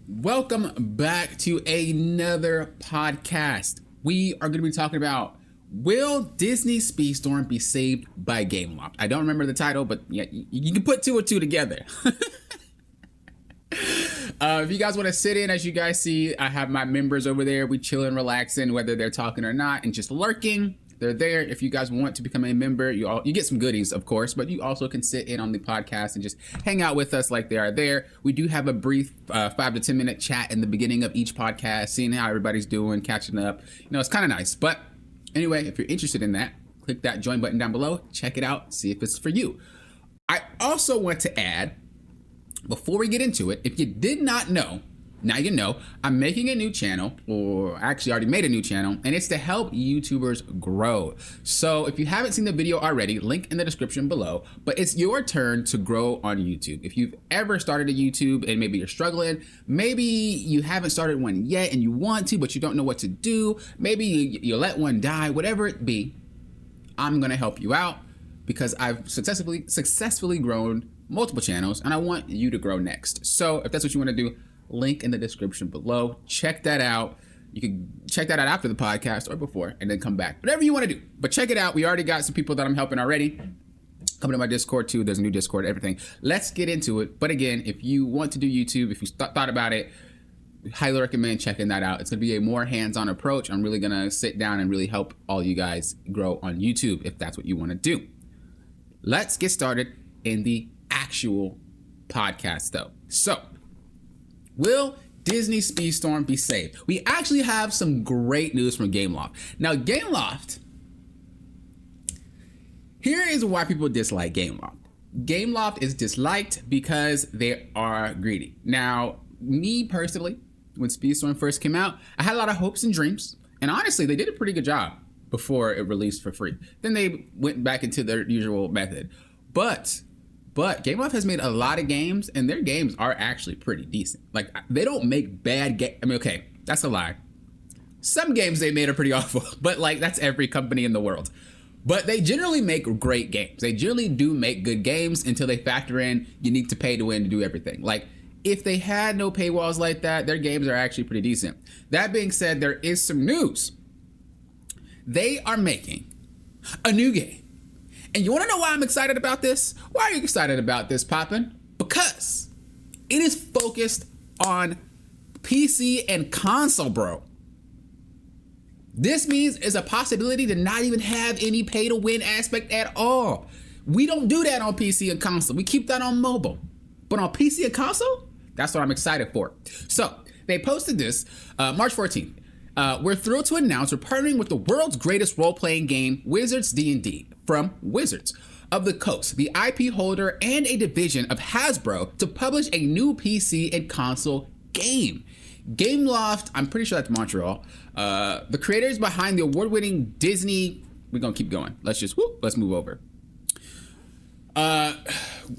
Welcome back to another podcast. We are going to be talking about, will Disney Speedstorm be saved by Gameloft? I don't remember the title, but yeah, you can put two or two together. If you guys want to sit in, as you guys see, I have my members over there. We chilling, relaxing, whether they're talking or not, and just lurking. They're there. If you guys want to become a member, you get some goodies, of course, but you also can sit in on the podcast and just hang out with us like they are there. We do have a brief 5 to 10 minute chat in the beginning of each podcast, seeing how everybody's doing, catching up. You know, it's kind of nice. But anyway, if you're interested in that, click that join button down below. Check it out. See if it's for you. I also want to add, before we get into it, if you did not know, now you know, I'm making a new channel, or actually already made a new channel, and it's to help YouTubers grow. So if you haven't seen the video already, link in the description below, but it's your turn to grow on YouTube. If you've ever started a YouTube and maybe you're struggling, maybe you haven't started one yet and you want to, but you don't know what to do, maybe you let one die, whatever it be, I'm gonna help you out because I've successfully grown multiple channels and I want you to grow next. So if that's what you wanna do, link in the description below. Check that out. You can check that out after the podcast or before and then come back. Whatever you want to do. But check it out. We already got some people that I'm helping already. Coming to my Discord too. There's a new Discord, everything. Let's get into it. But again, if you want to do YouTube, if you thought about it, highly recommend checking that out. It's going to be a more hands-on approach. I'm really going to sit down and really help all you guys grow on YouTube if that's what you want to do. Let's get started in the actual podcast though. So, will Disney Speedstorm be saved? We actually have some great news from Gameloft. Now, Gameloft, here is why people dislike Gameloft. Gameloft is disliked because they are greedy. Now, me personally, when Speedstorm first came out, I had a lot of hopes and dreams. And honestly, they did a pretty good job before it released for free. Then they went back into their usual method. But Gameloft has made a lot of games, and their games are actually pretty decent. Like, they don't make bad games. I mean, okay, that's a lie. Some games they made are pretty awful, but like, that's every company in the world. But they generally make great games. They generally do make good games until they factor in you need to pay to win to do everything. Like, if they had no paywalls like that, their games are actually pretty decent. That being said, there is some news. They are making a new game. And you want to know why I'm excited about this? Why are you excited about this, Poppin? Because it is focused on PC and console, bro. This means it's a possibility to not even have any pay to win aspect at all. We don't do that on PC and console. We keep that on mobile. But on PC and console, that's what I'm excited for. So they posted this March 14th. We're thrilled to announce we're partnering with the world's greatest role-playing game, Wizards D&D, from Wizards of the Coast, the IP holder and a division of Hasbro, to publish a new PC and console game. Gameloft, I'm pretty sure that's Montreal. The creators behind the award-winning Disney, we're gonna keep going. Let's move over.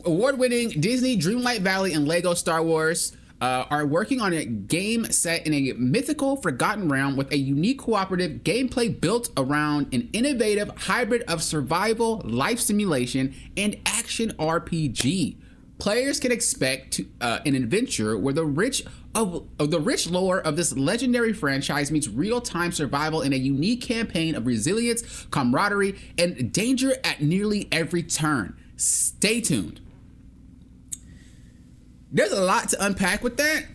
Award-winning Disney, Dreamlight Valley, and Lego Star Wars are working on a game set in a mythical, forgotten realm with a unique cooperative gameplay built around an innovative hybrid of survival, life simulation, and action RPG. Players can expect an adventure where the rich lore of this legendary franchise meets real-time survival in a unique campaign of resilience, camaraderie, and danger at nearly every turn. Stay tuned. There's a lot to unpack with that,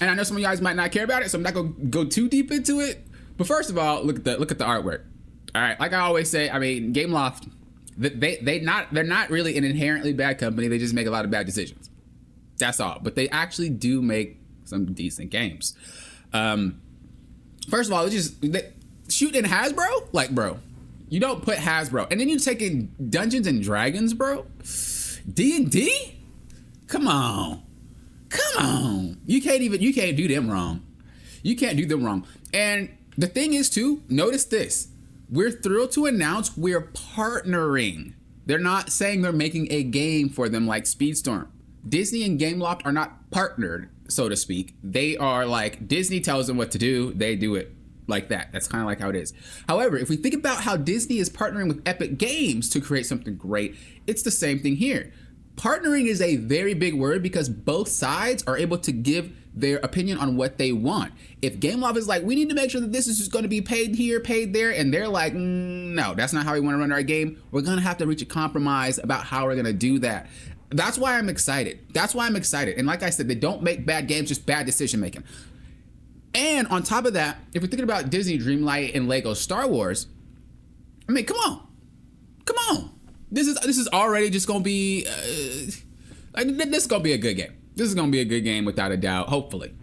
and I know some of you guys might not care about it, so I'm not gonna go too deep into it. But first of all, look at the artwork. All right, like I always say, I mean, Gameloft, they're not really an inherently bad company. They just make a lot of bad decisions. That's all. But they actually do make some decent games. First of all, shoot in Hasbro, like, bro, you don't put Hasbro, and then you take in Dungeons and Dragons, bro. D&D. Come on. You can't do them wrong. You can't do them wrong. And the thing is too, notice this. We're thrilled to announce we're partnering. They're not saying they're making a game for them like Speedstorm. Disney and Gameloft are not partnered, so to speak. They are like, Disney tells them what to do, they do it like that. That's kind of like how it is. However, if we think about how Disney is partnering with Epic Games to create something great, it's the same thing here. partnering is a very big word because both sides are able to give their opinion on what they want. If Gameloft is like, we need to make sure that this is just going to be paid here, paid there, and they're like, no, that's not how we want to run our game, we're going to have to reach a compromise about how we're going to do that. That's why I'm excited. That's why I'm excited. And like I said, they don't make bad games, just bad decision making. And on top of that, if we're thinking about Disney Dreamlight and Lego Star Wars, I mean, come on. This is already just gonna be this is gonna be a good game. This is gonna be a good game without a doubt. Hopefully.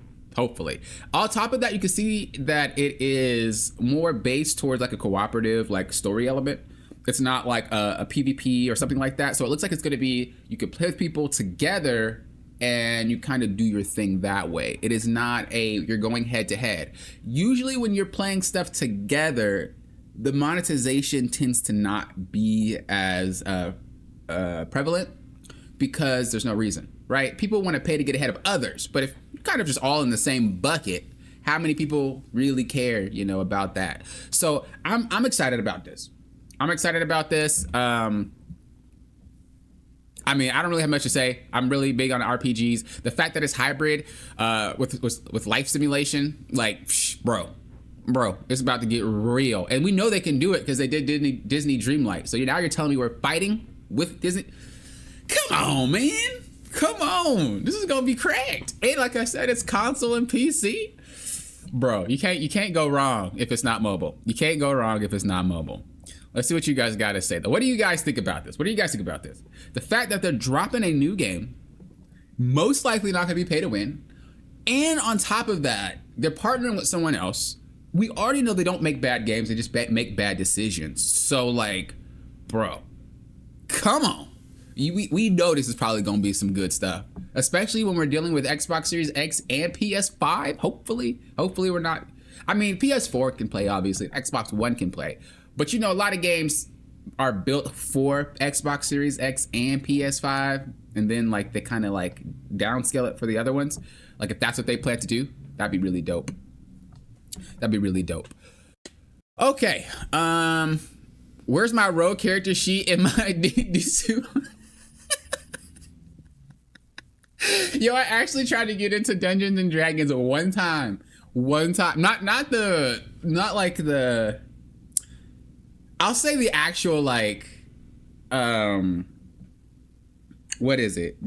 On top of that, you can see that it is more based towards like a cooperative like story element. It's not like a PvP or something like that. So it looks like it's gonna be you can play with people together and you kind of do your thing that way. It is not you're going head to head. Usually when you're playing stuff together, the monetization tends to not be as prevalent because there's no reason, right? People want to pay to get ahead of others, but if you're kind of just all in the same bucket, how many people really care, about that? So I'm excited about this. I mean, I don't really have much to say. I'm really big on RPGs. The fact that it's hybrid with life simulation, like, bro, it's about to get real. And we know they can do it because they did Disney Dreamlight. So now you're telling me we're fighting with Disney? Come on, man. Come on. This is going to be cracked. And like I said, it's console and PC. Bro, you can't go wrong if it's not mobile. You can't go wrong if it's not mobile. Let's see what you guys got to say, though. What do you guys think about this? The fact that they're dropping a new game, most likely not going to be pay to win. And on top of that, they're partnering with someone else. We already know they don't make bad games. They just make bad decisions. So, like, bro, come on. We know this is probably going to be some good stuff, especially when we're dealing with Xbox Series X and PS5. Hopefully we're not. I mean, PS4 can play, obviously. Xbox One can play. But, a lot of games are built for Xbox Series X and PS5. And then, like, they kind of, like, downscale it for the other ones. Like, if that's what they plan to do, that'd be really dope. Okay. Where's my rogue character sheet in my D suit? Yo, I actually tried to get into Dungeons and Dragons one time. Not like the, I'll say the actual, like, what is it?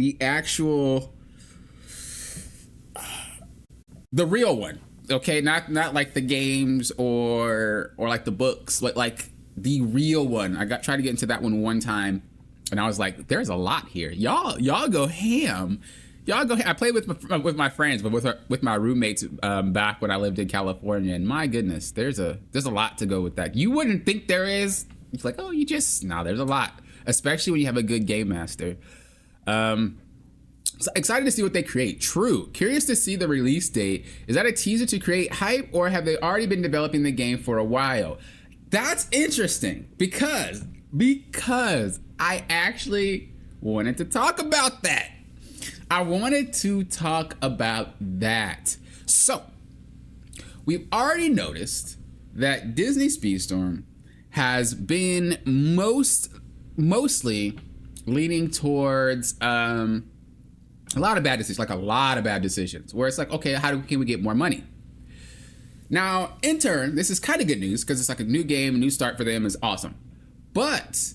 The real one. Okay, not like the games or like the books, but like the real one. I tried to get into that one time, and I was like, "There's a lot here. Y'all go ham. I played with my friends, but with my roommates back when I lived in California. And my goodness, there's a lot to go with that. You wouldn't think there is. It's like, oh, there's a lot, especially when you have a good game master. So excited to see what they create. True. Curious to see the release date. Is that a teaser to create hype, or have they already been developing the game for a while? That's interesting because I actually wanted to talk about that. So we've already noticed that Disney Speedstorm has been mostly leaning towards a lot of bad decisions, where it's like, okay, can we get more money? Now, in turn, this is kind of good news because it's like a new game, a new start for them is awesome. But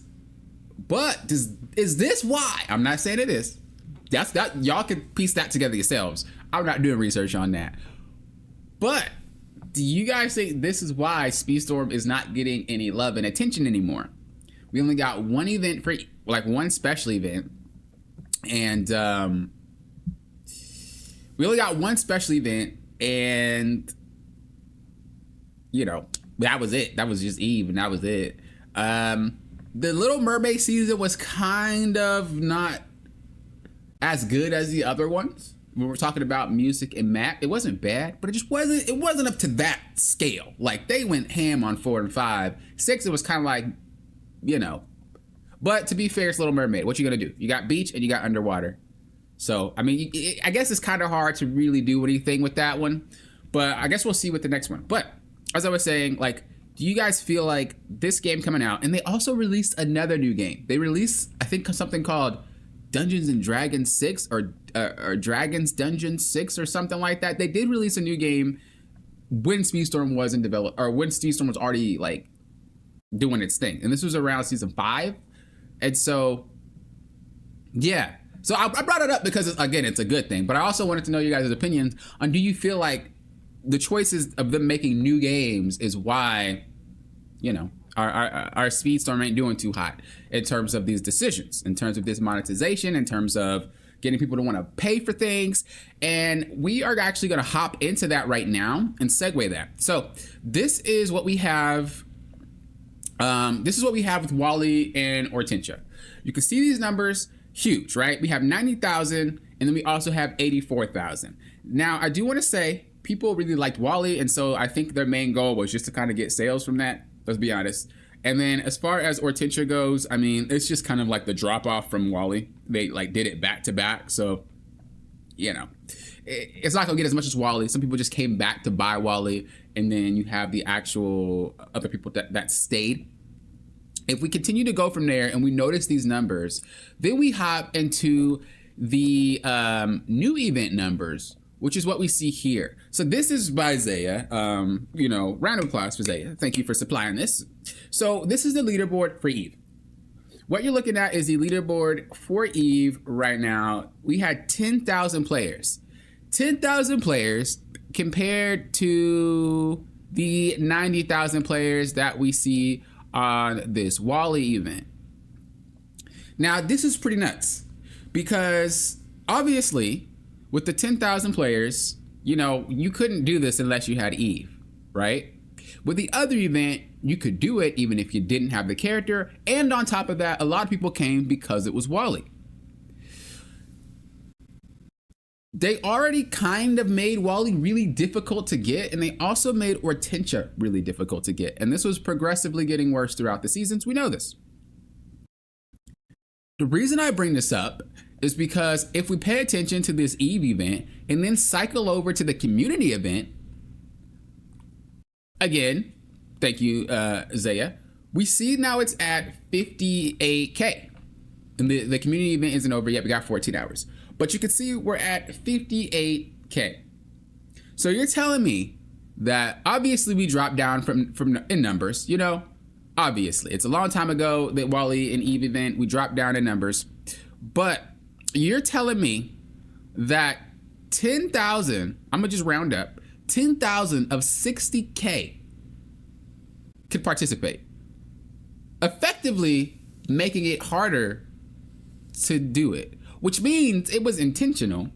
is this why? I'm not saying it is. That y'all can piece that together yourselves. I'm not doing research on that. But do you guys think this is why Speedstorm is not getting any love and attention anymore? We only got one event one special event, and that was it. That was just Eve, and that was it. The Little Mermaid season was kind of not as good as the other ones. When we're talking about music and map, it wasn't bad, but it wasn't up to that scale. Like, they went ham on 4 and 5. 6, it was kind of like, But to be fair, it's Little Mermaid. What you gonna do? You got beach and you got underwater. So, I mean, I guess it's kind of hard to really do anything with that one. But I guess we'll see with the next one. But as I was saying, like, do you guys feel like this game coming out, and they also released another new game. They released, I think, something called Dungeons and Dragons 6 or Dragons Dungeon 6 or something like that. They did release a new game when Speedstorm was in develop, or when Speedstorm was already like doing its thing, and this was around season 5. And so yeah, so I brought it up because again, it's a good thing, but I also wanted to know you guys' opinions on, do you feel like the choices of them making new games is why, you know, our Speedstorm ain't doing too hot in terms of these decisions, in terms of this monetization, in terms of getting people to want to pay for things. And we are actually going to hop into that right now and segue that. So this is what we have. This is what we have with Wally and Hortensia. You can see these numbers, huge, right? We have 90,000, and then we also have 84,000. Now, I do want to say people really liked Wally, and so I think their main goal was just to kind of get sales from that. Let's be honest. And then as far as Hortensia goes, I mean, it's just kind of like the drop off from Wally. They like did it back to back. So, you know, it's not gonna get as much as Wally. Some people just came back to buy Wally, and then you have the actual other people that stayed. If we continue to go from there and we notice these numbers, then we hop into the new event numbers, which is what we see here. So this is by Zaya. You know, round of applause for Zaya. Thank you for supplying this. So this is the leaderboard for Eve. What you're looking at is the leaderboard for Eve right now. We had 10,000 players. 10,000 players compared to the 90,000 players that we see on this Wally event. Now, this is pretty nuts because obviously with the 10,000 players, you know, you couldn't do this unless you had Eve, right? With the other event, you could do it even if you didn't have the character. And on top of that, a lot of people came because it was Wally. They already kind of made Wally really difficult to get, and they also made Hortensia really difficult to get. And this was progressively getting worse throughout the seasons. We know this. The reason I bring this up is because if we pay attention to this Eve event and then cycle over to the community event, again, thank you, Zaya, we see now it's at 58K. And the community event isn't over yet. We got 14 hours. But you can see we're at 58K. So you're telling me that obviously we dropped down from in numbers, you know, obviously. It's a long time ago that Wally and Eve event, we dropped down in numbers. But you're telling me that 10,000, I'm going to just round up, 10,000 of 60K could participate, effectively making it harder to do it, which means it was intentional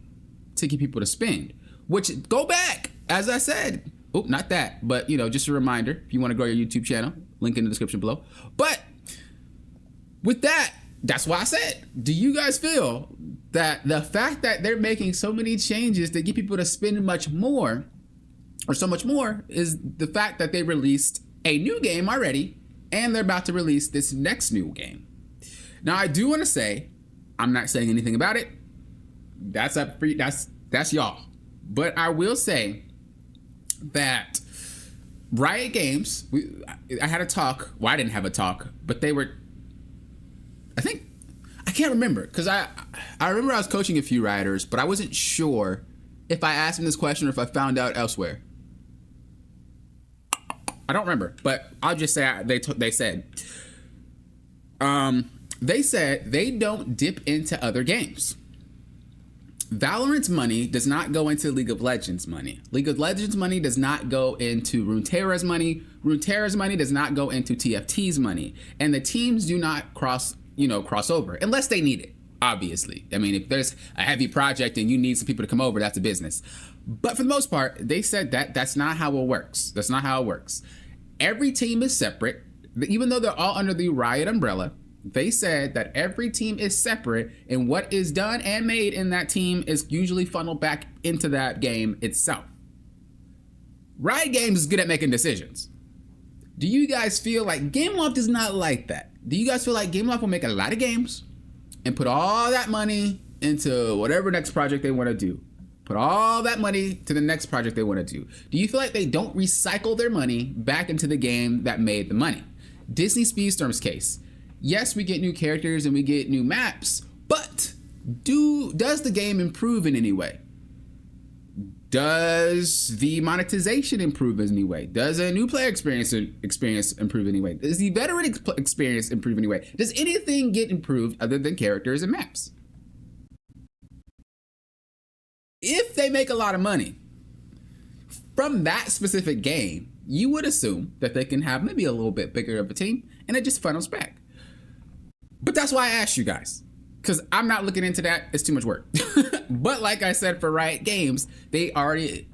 to get people to spend, which go back, as I said, oh, not that, but you know, just a reminder, if you want to grow your YouTube channel, link in the description below. But with that, that's why I said, do you guys feel that the fact that they're making so many changes to get people to spend much more, or so much more, is the fact that they released a new game already, and they're about to release this next new game? Now, I do want to say, I'm not saying anything about it. That's up for that's y'all. But I will say that Riot Games, I had a talk. Well, I didn't have a talk, but they were, I can't remember, because I remember I was coaching a few riders, but I wasn't sure if I asked them this question or if I found out elsewhere. I don't remember, but I'll just say they said they don't dip into other games. Valorant's money does not go into League of Legends money. League of Legends money does not go into Runeterra's money. Runeterra's money does not go into TFT's money. And the teams do not cross over unless they need it, obviously. I mean, if there's a heavy project and you need some people to come over, that's a business. But for the most part, they said that's not how it works. That's not how it works. Every team is separate. Even though they're all under the Riot umbrella, they said that every team is separate, and what is done and made in that team is usually funneled back into that game itself. Riot Games is good at making decisions. Do you guys feel like Gameloft is not like that? Do you guys feel like Gameloft will make a lot of games and put all that money into whatever next project they want to do? Put all that money to the next project they want to do. Do you feel like they don't recycle their money back into the game that made the money? Disney Speedstorm's case. Yes, we get new characters and we get new maps, but Does the game improve in any way? Does the monetization improve in any way? Does a new player experience improve in any way? Does the veteran experience improve in any way? Does anything get improved other than characters and maps? If they make a lot of money from that specific game, you would assume that they can have maybe a little bit bigger of a team, and it just funnels back. But that's why I asked you guys, because I'm not looking into that. It's too much work. But like I said, for Riot Games, they already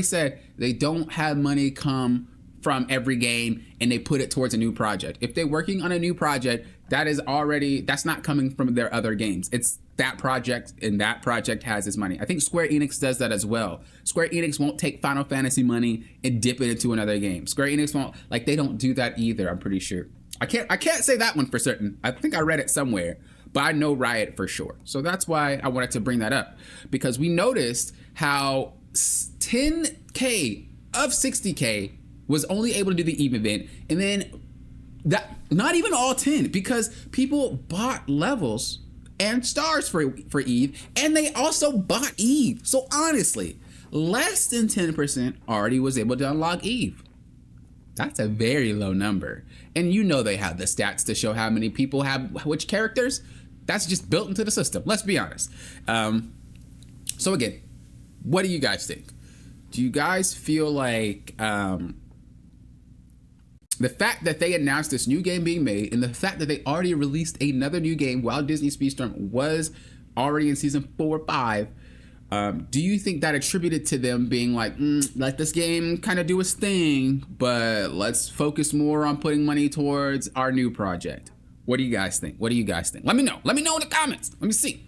said they don't have money come from every game, and they put it towards a new project. If they're working on a new project, that's not coming from their other games. It's that project, and that project has its money. I think Square Enix does that as well. Square Enix won't take Final Fantasy money and dip it into another game. Square Enix won't, they don't do that either, I'm pretty sure. I can't say that one for certain. I think I read it somewhere, but I know Riot for sure. So that's why I wanted to bring that up, because we noticed how 10K of 60K was only able to do the EVE event, and then that not even all 10, because people bought levels and stars for EVE, and they also bought EVE. So honestly, less than 10% already was able to unlock EVE. That's a very low number. And you know they have the stats to show how many people have which characters. That's just built into the system, let's be honest. So again, what do you guys think? Do you guys feel like the fact that they announced this new game being made, and the fact that they already released another new game while Disney Speedstorm was already in season 4 or 5, do you think that attributed to them being like, let this game kind of do its thing, but let's focus more on putting money towards our new project? What do you guys think? Let me know in the comments. Let me see.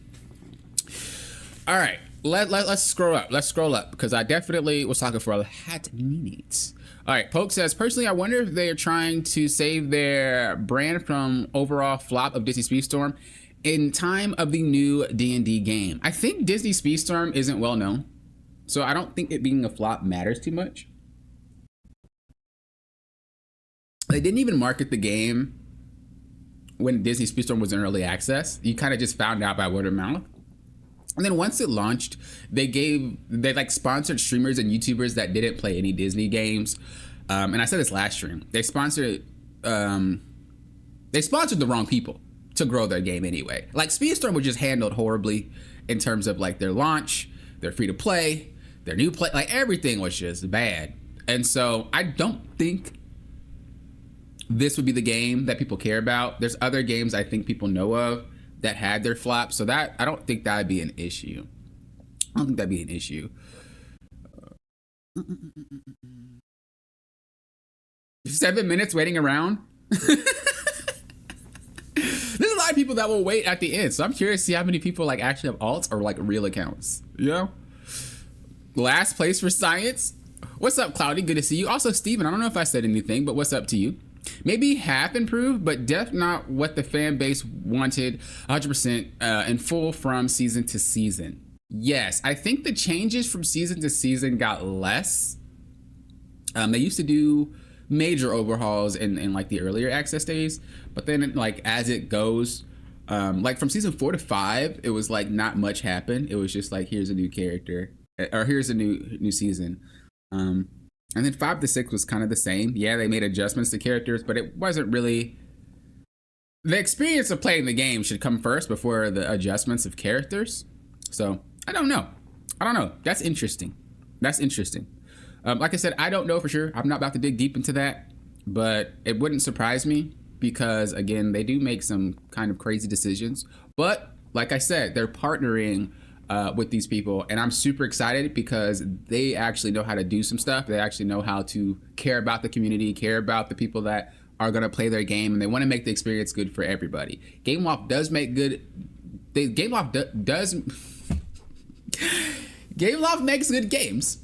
All right, let's scroll up because I definitely was talking for a hot minute. All right, Poke says, personally, I wonder if they are trying to save their brand from overall flop of Disney Speedstorm in time of the new D&D game. I think Disney Speedstorm isn't well known, so I don't think it being a flop matters too much. They didn't even market the game when Disney Speedstorm was in early access. You kind of just found out by word of mouth. And then once it launched, they sponsored streamers and YouTubers that didn't play any Disney games. And I said this last stream. They sponsored the wrong people to grow their game anyway. Like Speedstorm was just handled horribly in terms of like their launch, their free to play, their new play, like everything was just bad. And so I don't think this would be the game that people care about. There's other games I think people know of that had their flop, so that I don't think that'd be an issue. 7 minutes waiting around. There's a lot of people that will wait at the end, so I'm curious to see how many people like actually have alts or like real accounts. You know? Last place for science. What's up, Cloudy? Good to see you. Also, Steven, I don't know if I said anything, but what's up to you? Maybe half improved, but definitely not what the fan base wanted 100% in full from season to season. Yes, I think the changes from season to season got less. They used to do major overhauls in like the earlier access days, but then like as it goes, like from season 4 to 5, it was like not much happened. It was just like, here's a new character, or here's a new season. And then 5 to 6 was kind of the same. Yeah, they made adjustments to characters, but it wasn't really... The experience of playing the game should come first before the adjustments of characters. So, I don't know. That's interesting. Like I said, I don't know for sure. I'm not about to dig deep into that, but it wouldn't surprise me because, again, they do make some kind of crazy decisions. But, like I said, they're partnering with these people, and I'm super excited because they actually know how to do some stuff. They actually know how to care about the community, care about the people that are going to play their game, and they want to make the experience good for everybody. Gameloft does make good... Gameloft makes good games,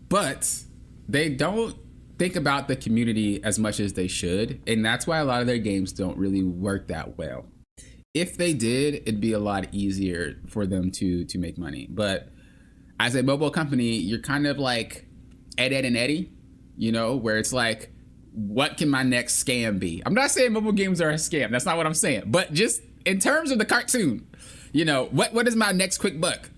but they don't think about the community as much as they should, and that's why a lot of their games don't really work that well. If they did, it'd be a lot easier for them to make money. But as a mobile company, you're kind of like Ed, Ed, and Eddie, you know, where it's like, what can my next scam be? I'm not saying mobile games are a scam. That's not what I'm saying. But just in terms of the cartoon, You know, what is my next quick buck?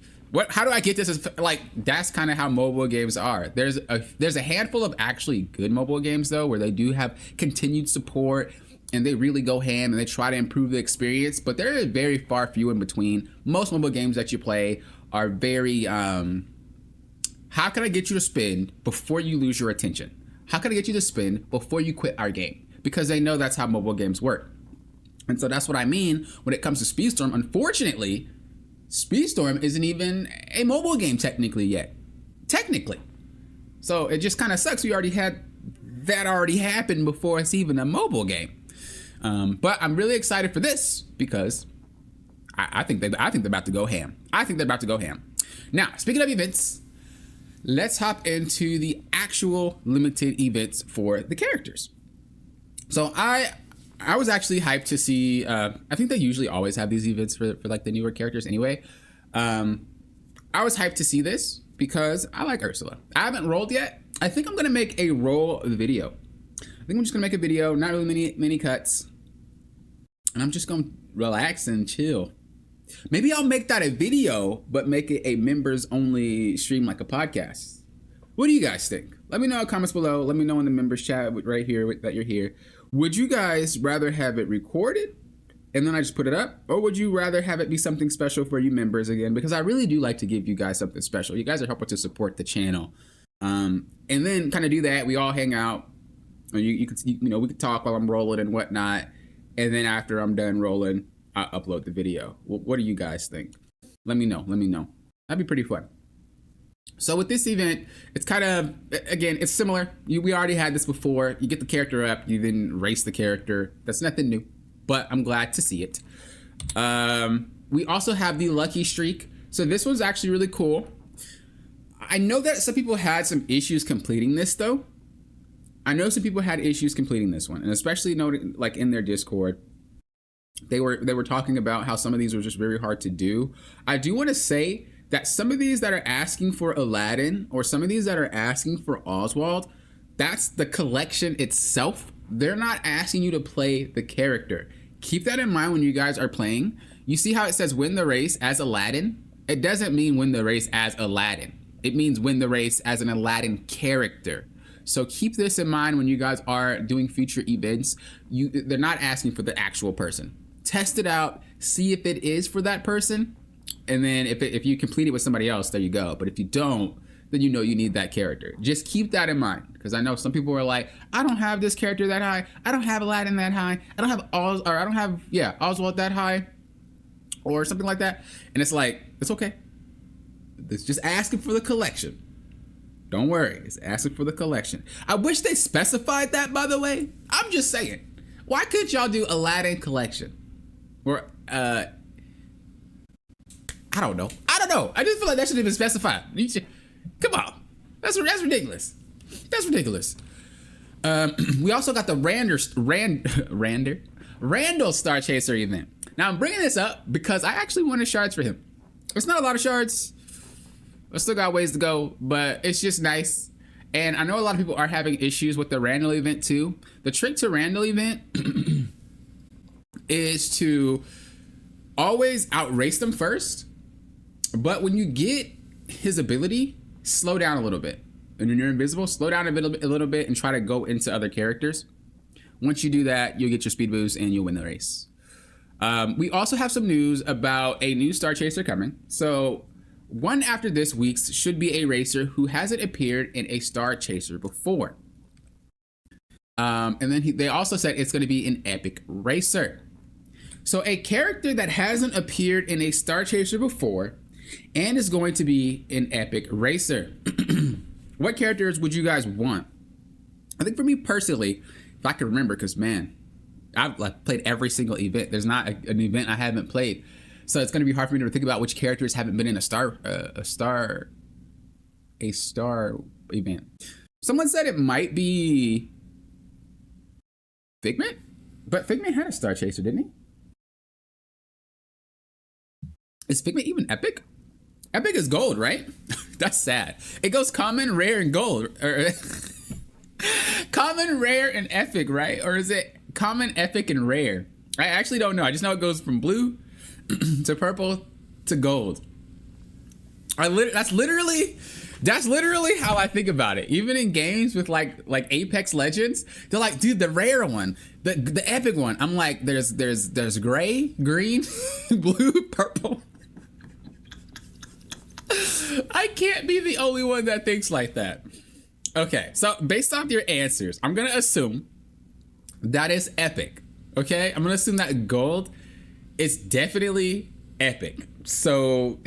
How do I get this? Like, that's kind of how mobile games are. There's a handful of actually good mobile games though, where they do have continued support and they really go ham and they try to improve the experience, but there is very far few in between. Most mobile games that you play are very, how can I get you to spend before you lose your attention? How can I get you to spend before you quit our game? Because they know that's how mobile games work. And so that's what I mean when it comes to Speedstorm. Unfortunately, Speedstorm isn't even a mobile game technically yet. Technically. So it just kind of sucks. We already had that already happen before it's even a mobile game. But I'm really excited for this because I think they're about to go ham. I think they're about to go ham. Now, speaking of events, let's hop into the actual limited events for the characters. So I was actually hyped to see, I think they usually always have these events for like the newer characters anyway. I was hyped to see this because I like Ursula. I haven't rolled yet. I think I'm going to make a roll video. I think I'm just going to make a video, not really many cuts. And I'm just going to relax and chill. Maybe I'll make that a video, but make it a members only stream like a podcast. What do you guys think? Let me know in the comments below. Let me know in the members chat right here that you're here. Would you guys rather have it recorded and then I just put it up? Or would you rather have it be something special for you members again? Because I really do like to give you guys something special. You guys are helping to support the channel. And then kind of do that. We all hang out. We could talk while I'm rolling and whatnot. And then after I'm done rolling, I upload the video. What do you guys think? Let me know. That'd be pretty fun. So with this event, it's kind of, again, it's similar. We already had this before. You get the character up, you then race the character. That's nothing new, but I'm glad to see it. We also have the lucky streak. So this one's actually really cool. I know that some people had some issues completing this though. I know some people had issues completing this one, and especially noting like in their Discord, they were talking about how some of these were just very hard to do. I do want to say that some of these that are asking for Aladdin or some of these that are asking for Oswald, that's the collection itself. They're not asking you to play the character. Keep that in mind when you guys are playing. You see how it says win the race as Aladdin? It doesn't mean win the race as Aladdin. It means win the race as an Aladdin character. So keep this in mind when you guys are doing future events. They're not asking for the actual person. Test it out, see if it is for that person, and then if you complete it with somebody else, there you go. But if you don't, then you know you need that character. Just keep that in mind, because I know some people are like, I don't have this character that high, I don't have Aladdin that high, I don't have Oswald that high, or something like that. And it's like, it's okay. It's just asking for the collection. Don't worry, it's asking for the collection. I wish they specified that, by the way. I'm just saying. Why couldn't y'all do Aladdin collection? Or, I don't know. I just feel like that should have been specified. Come on. That's ridiculous. That's ridiculous. We also got the Randall Star Chaser event. Now, I'm bringing this up because I actually wanted shards for him. It's not a lot of shards. I still got ways to go, but it's just nice. And I know a lot of people are having issues with the Randall event too. The trick to Randall event is to always outrace them first. But when you get his ability, slow down a little bit. And when you're invisible, slow down a little bit and try to go into other characters. Once you do that, you'll get your speed boost and you'll win the race. We also have some news about a new Star Chaser coming. So one after this week's should be a racer who hasn't appeared in a Star Chaser before. And then they also said it's going to be an epic racer. So a character that hasn't appeared in a Star Chaser before and is going to be an epic racer. What characters would you guys want? I think for me personally, if I can remember, because man, I've like played every single event. There's not an event I haven't played. So it's going to be hard for me to think about which characters haven't been in a star event. Someone said it might be Figment, but Figment had a Star Chaser, didn't he? Is Figment even epic? Epic is gold, right? That's sad. It goes common, rare, and gold. Common, rare, and epic, right? Or is it common, epic, and rare? I actually don't know. I just know it goes from blue to purple to gold. That's literally how I think about it. Even in games with like Apex Legends, they're like, dude, the rare one, the epic one. I'm like, there's gray, green, blue, purple. I can't be the only one that thinks like that. Okay, so based off your answers, I'm gonna assume that is epic. Okay, I'm gonna assume that gold is definitely epic. So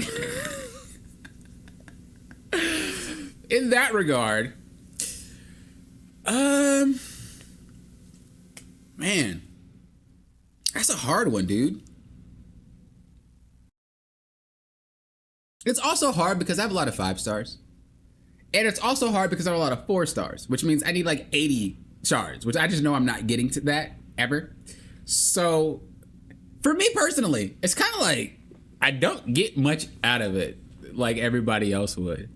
in that regard, man, that's a hard one, dude. It's also hard because I have a lot of 5 stars. And it's also hard because I have a lot of 4 stars, which means I need like 80 shards, which I just know I'm not getting to that ever. So for me personally, it's kind of like I don't get much out of it like everybody else would.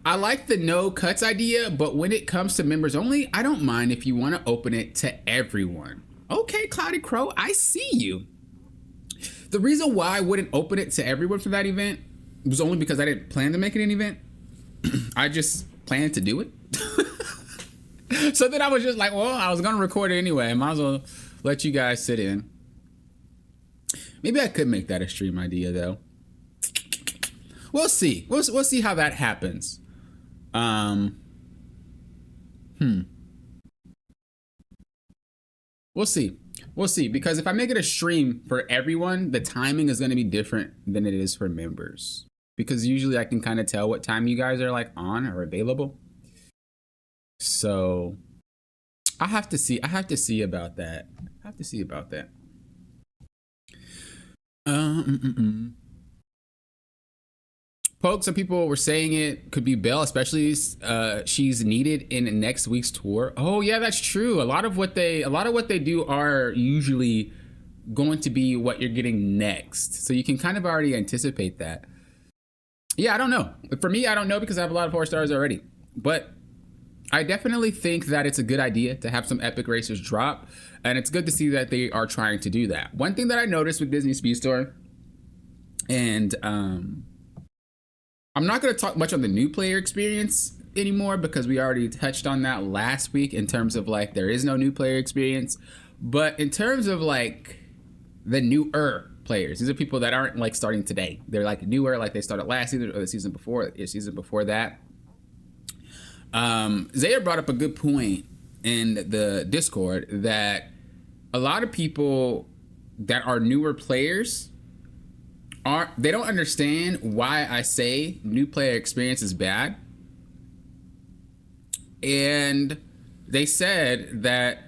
I like the no cuts idea, but when it comes to members only, I don't mind if you want to open it to everyone. Okay, Cloudy Crow, I see you. The reason why I wouldn't open it to everyone for that event was only because I didn't plan to make it an event. I just planned to do it. So then I was just like, well, I was going to record it anyway. I might as well let you guys sit in. Maybe I could make that a stream idea, though. We'll see. We'll see how that happens. We'll see. We'll see. Because if I make it a stream for everyone, the timing is going to be different than it is for members. Because usually I can kind of tell what time you guys are like on or available. So I have to see. I have to see about that. Poke, some people were saying it could be Belle, especially she's needed in next week's tour. Oh yeah, that's true. A lot of what they do are usually going to be what you're getting next. So you can kind of already anticipate that. Yeah, I don't know. For me, I don't know because I have a lot of 4 stars already. But I definitely think that it's a good idea to have some epic racers drop. And it's good to see that they are trying to do that. One thing that I noticed with Disney Speedstorm, and I'm not going to talk much on the new player experience anymore because we already touched on that last week in terms of like there is no new player experience. But in terms of like the newer players, these are people that aren't like starting today. They're like newer, like they started last season or the season before that. Zaya brought up a good point in the Discord that a lot of people that are newer players they don't understand why I say new player experience is bad. And they said that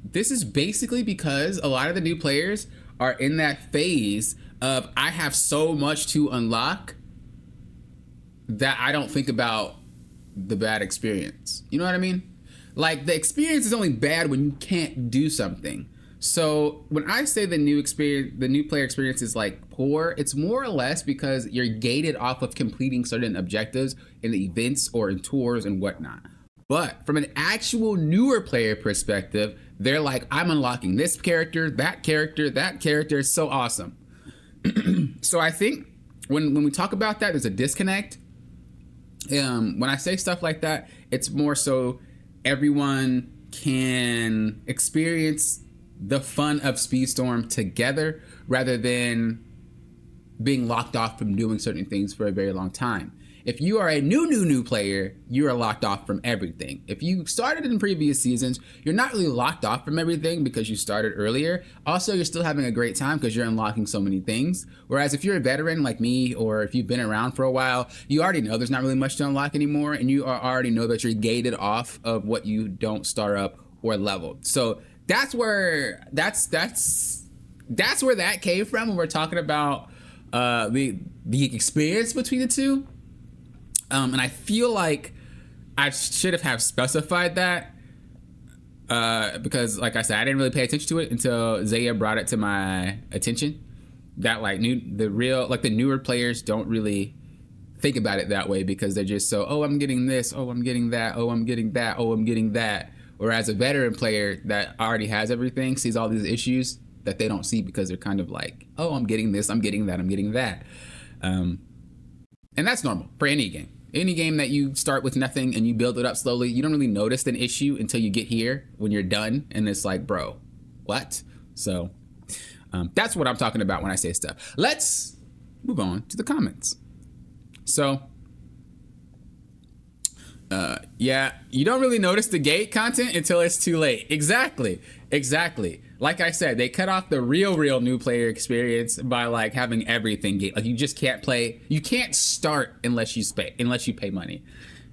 this is basically because a lot of the new players are in that phase of I have so much to unlock that I don't think about the bad experience. You know what I mean? Like the experience is only bad when you can't do something. So when I say the new player experience is like poor, it's more or less because you're gated off of completing certain objectives in the events or in tours and whatnot. But from an actual newer player perspective, they're like, I'm unlocking this character, that character is so awesome. So I think when we talk about that, there's a disconnect. When I say stuff like that, it's more so everyone can experience the fun of Speedstorm together rather than being locked off from doing certain things for a very long time. If you are a new player, you are locked off from everything. If you started in previous seasons, you're not really locked off from everything because you started earlier. Also, you're still having a great time because you're unlocking so many things. Whereas if you're a veteran like me, or if you've been around for a while, you already know there's not really much to unlock anymore, and you already know that you're gated off of what you don't start up or level. So that's where that came from when we're talking about the experience between the two. And I feel like I should have specified that because, like I said, I didn't really pay attention to it until Zaya brought it to my attention. That like the newer players don't really think about it that way because they're just so, oh, I'm getting this, oh, I'm getting that, oh, I'm getting that, oh, I'm getting that. Whereas a veteran player that already has everything sees all these issues that they don't see because they're kind of like, oh, I'm getting this, I'm getting that, I'm getting that. And that's normal for any game. Any game that you start with nothing and you build it up slowly, you don't really notice an issue until you get here when you're done. And it's like, bro, what? So that's what I'm talking about when I say stuff. Let's move on to the comments. So, yeah, you don't really notice the gate content until it's too late. Exactly. Like I said, they cut off the real new player experience by like having everything gate. Like you just can't play. You can't start unless you pay money.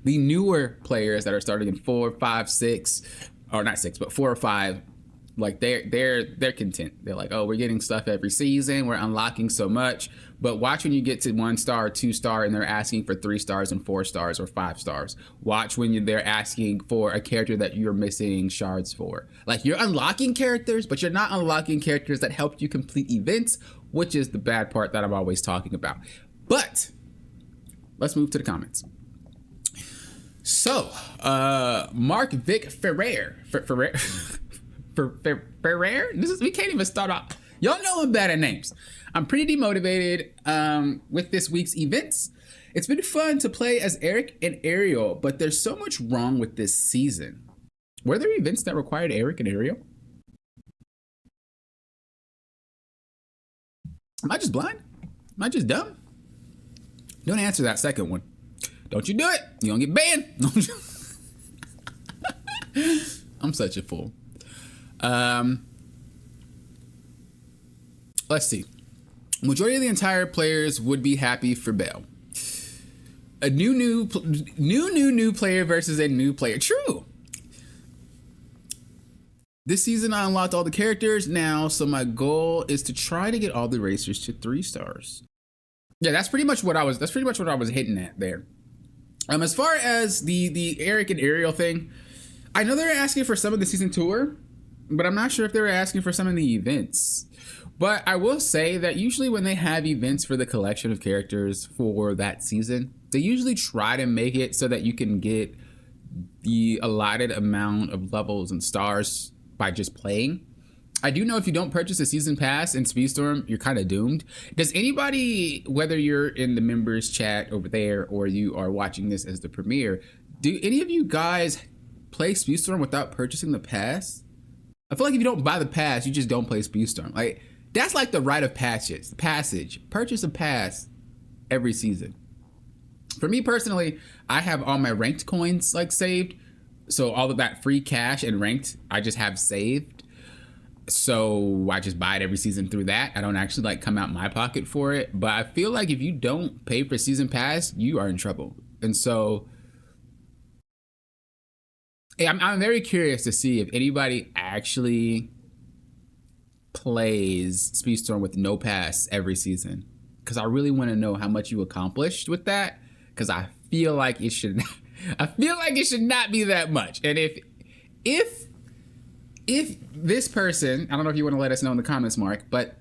The newer players that are starting in 4, 5, 6, or not 6, but 4 or 5. Like they're content. They're like, oh, we're getting stuff every season. We're unlocking so much. But watch when you get to 1 star, 2 star, and they're asking for 3 stars and 4 stars or 5 stars. Watch when they're asking for a character that you're missing shards for. Like you're unlocking characters, but you're not unlocking characters that help you complete events, which is the bad part that I'm always talking about. But let's move to the comments. So, Mark Vic Ferrer. We can't even start off. Y'all know I'm bad at names. I'm pretty demotivated with this week's events. It's been fun to play as Eric and Ariel, but there's so much wrong with this season. Were there events that required Eric and Ariel? Am I just blind? Am I just dumb? Don't answer that second one. Don't you do it. You're gonna get banned. I'm such a fool. Let's see. Majority of the entire players would be happy for Belle. A new player versus a new player. True. This season I unlocked all the characters now, so my goal is to try to get all the racers to 3 stars. Yeah, that's pretty much what I was hitting at there. As far as the Eric and Ariel thing, I know they're asking for some of the season tour, but I'm not sure if they were asking for some of the events. But I will say that usually when they have events for the collection of characters for that season, they usually try to make it so that you can get the allotted amount of levels and stars by just playing. I do know if you don't purchase a season pass in Speedstorm, you're kind of doomed. Does anybody, whether you're in the members chat over there or you are watching this as the premiere, do any of you guys play Speedstorm without purchasing the pass? I feel like if you don't buy the pass, you just don't play Speedstorm. Like that's like the rite of passage. Purchase a pass every season. For me personally, I have all my ranked coins like saved. So all of that free cash and ranked, I just have saved. So I just buy it every season through that. I don't actually like come out my pocket for it. But I feel like if you don't pay for season pass, you are in trouble. And so I'm very curious to see if anybody actually plays Speedstorm with no pass every season. Because I really want to know how much you accomplished with that. Because I feel like it should not be that much. And if this person, I don't know if you want to let us know in the comments, Mark, but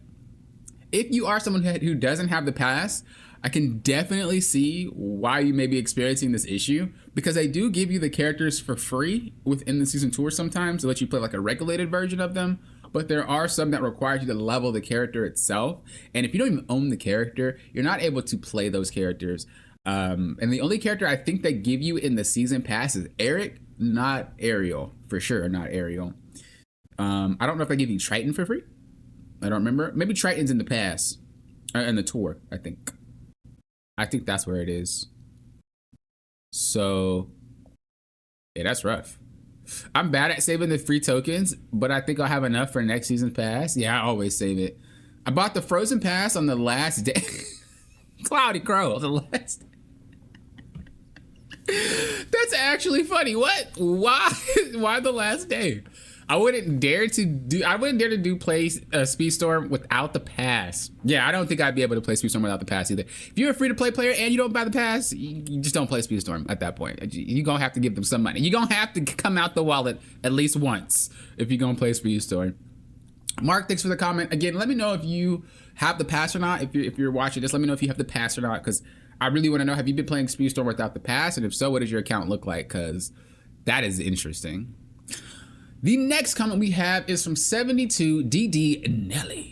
if you are someone who doesn't have the pass, I can definitely see why you may be experiencing this issue, because they do give you the characters for free within the season tour sometimes to let you play like a regulated version of them. But there are some that require you to level the character itself. And if you don't even own the character, you're not able to play those characters. And the only character I think they give you in the season pass is Eric, not Ariel. For sure, not Ariel. I don't know if they give you Triton for free. I don't remember. Maybe Triton's in the pass. In the tour, I think. I think that's where it is. So, yeah, that's rough. I'm bad at saving the free tokens, but I think I'll have enough for next season's pass. Yeah, I always save it. I bought the Frozen Pass on the last day. Cloudy Crow, the last day. That's actually funny. What? Why the last day? I wouldn't dare to do play Speedstorm without the pass. Yeah, I don't think I'd be able to play Speedstorm without the pass either. If you're a free-to-play player and you don't buy the pass, you just don't play Speedstorm at that point. You're going to have to give them some money. You're going to have to come out the wallet at least once if you're going to play Speedstorm. Mark, thanks for the comment. Again, let me know if you have the pass or not. If you're watching this, let me know if you have the pass or not, because I really want to know, have you been playing Speedstorm without the pass? And if so, what does your account look like? Because that is interesting. The next comment we have is from 72DD Nelly.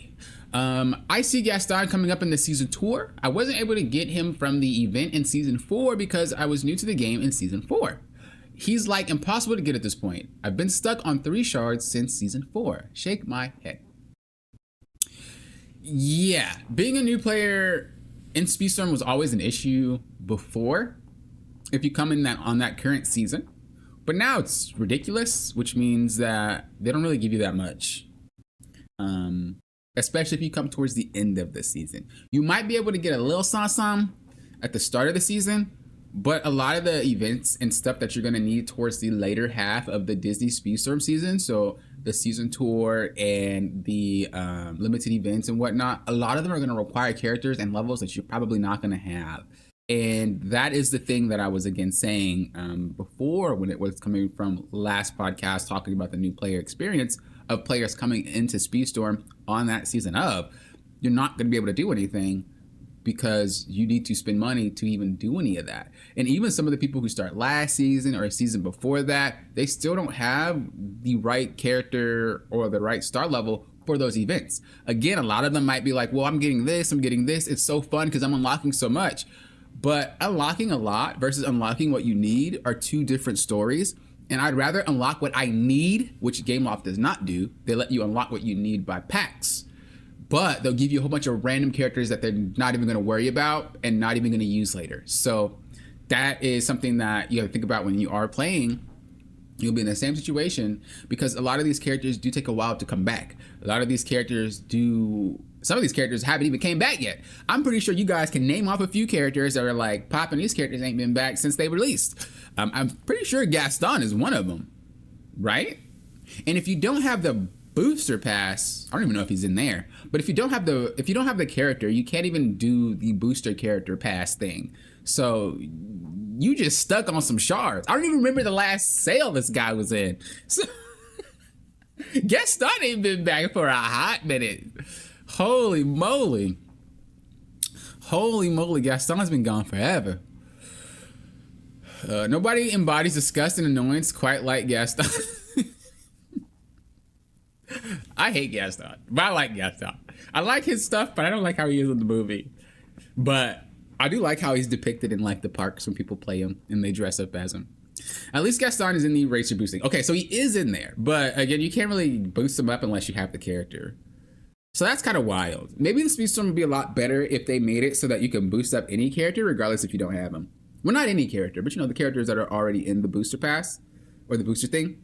I see Gaston coming up in the season tour. I wasn't able to get him from the event in season 4 because I was new to the game in season 4. He's like impossible to get at this point. I've been stuck on 3 shards since season 4. Shake my head. Yeah, being a new player in Speedstorm was always an issue before, if you come in on that current season. But now it's ridiculous, which means that they don't really give you that much. Especially if you come towards the end of the season. You might be able to get a little some at the start of the season, but a lot of the events and stuff that you're going to need towards the later half of the Disney Speedstorm season, so the season tour and the limited events and whatnot, a lot of them are going to require characters and levels that you're probably not going to have. And that is the thing that I was again saying before, when it was coming from last podcast talking about the new player experience of players coming into Speedstorm on that season of. You're not going to be able to do anything because you need to spend money to even do any of that. And even some of the people who start last season or a season before that, they still don't have the right character or the right star level for those events. Again, a lot of them might be like, well, I'm getting this. It's so fun because I'm unlocking so much. But unlocking a lot versus unlocking what you need are 2 different stories. And I'd rather unlock what I need, which Gameloft does not do. They let you unlock what you need by packs. But they'll give you a whole bunch of random characters that they're not even going to worry about and not even going to use later. So that is something that you have to think about when you are playing. You'll be in the same situation because a lot of these characters do take a while to come back. A lot of these characters some of these characters haven't even came back yet. I'm pretty sure you guys can name off a few characters that are like, Poppin, these characters ain't been back since they released. I'm pretty sure Gaston is one of them, right? And if you don't have the booster pass, I don't even know if he's in there, but if you don't have the character, you can't even do the booster character pass thing. So you just stuck on some shards. I don't even remember the last sale this guy was in. So Gaston ain't been back for a hot minute. Holy moly, Gaston's been gone forever. Nobody embodies disgust and annoyance quite like Gaston. I hate Gaston, but I like Gaston. I like his stuff, but I don't like how he is in the movie. But I do like how he's depicted in like the parks when people play him and they dress up as him. At least Gaston is in the racer boosting. Okay, so he is in there, but again, you can't really boost him up unless you have the character. So that's kind of wild. Maybe the Speedstorm would be a lot better if they made it so that you can boost up any character regardless if you don't have them. Well, not any character, but the characters that are already in the booster pass or the booster thing.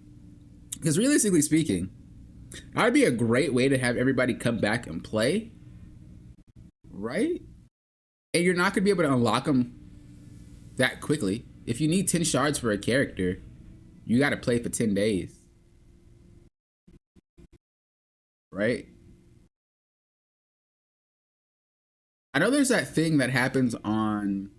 Because realistically speaking, that would be a great way to have everybody come back and play, right? And you're not going to be able to unlock them that quickly. If you need 10 shards for a character, you got to play for 10 days, right? I know there's that thing that happens on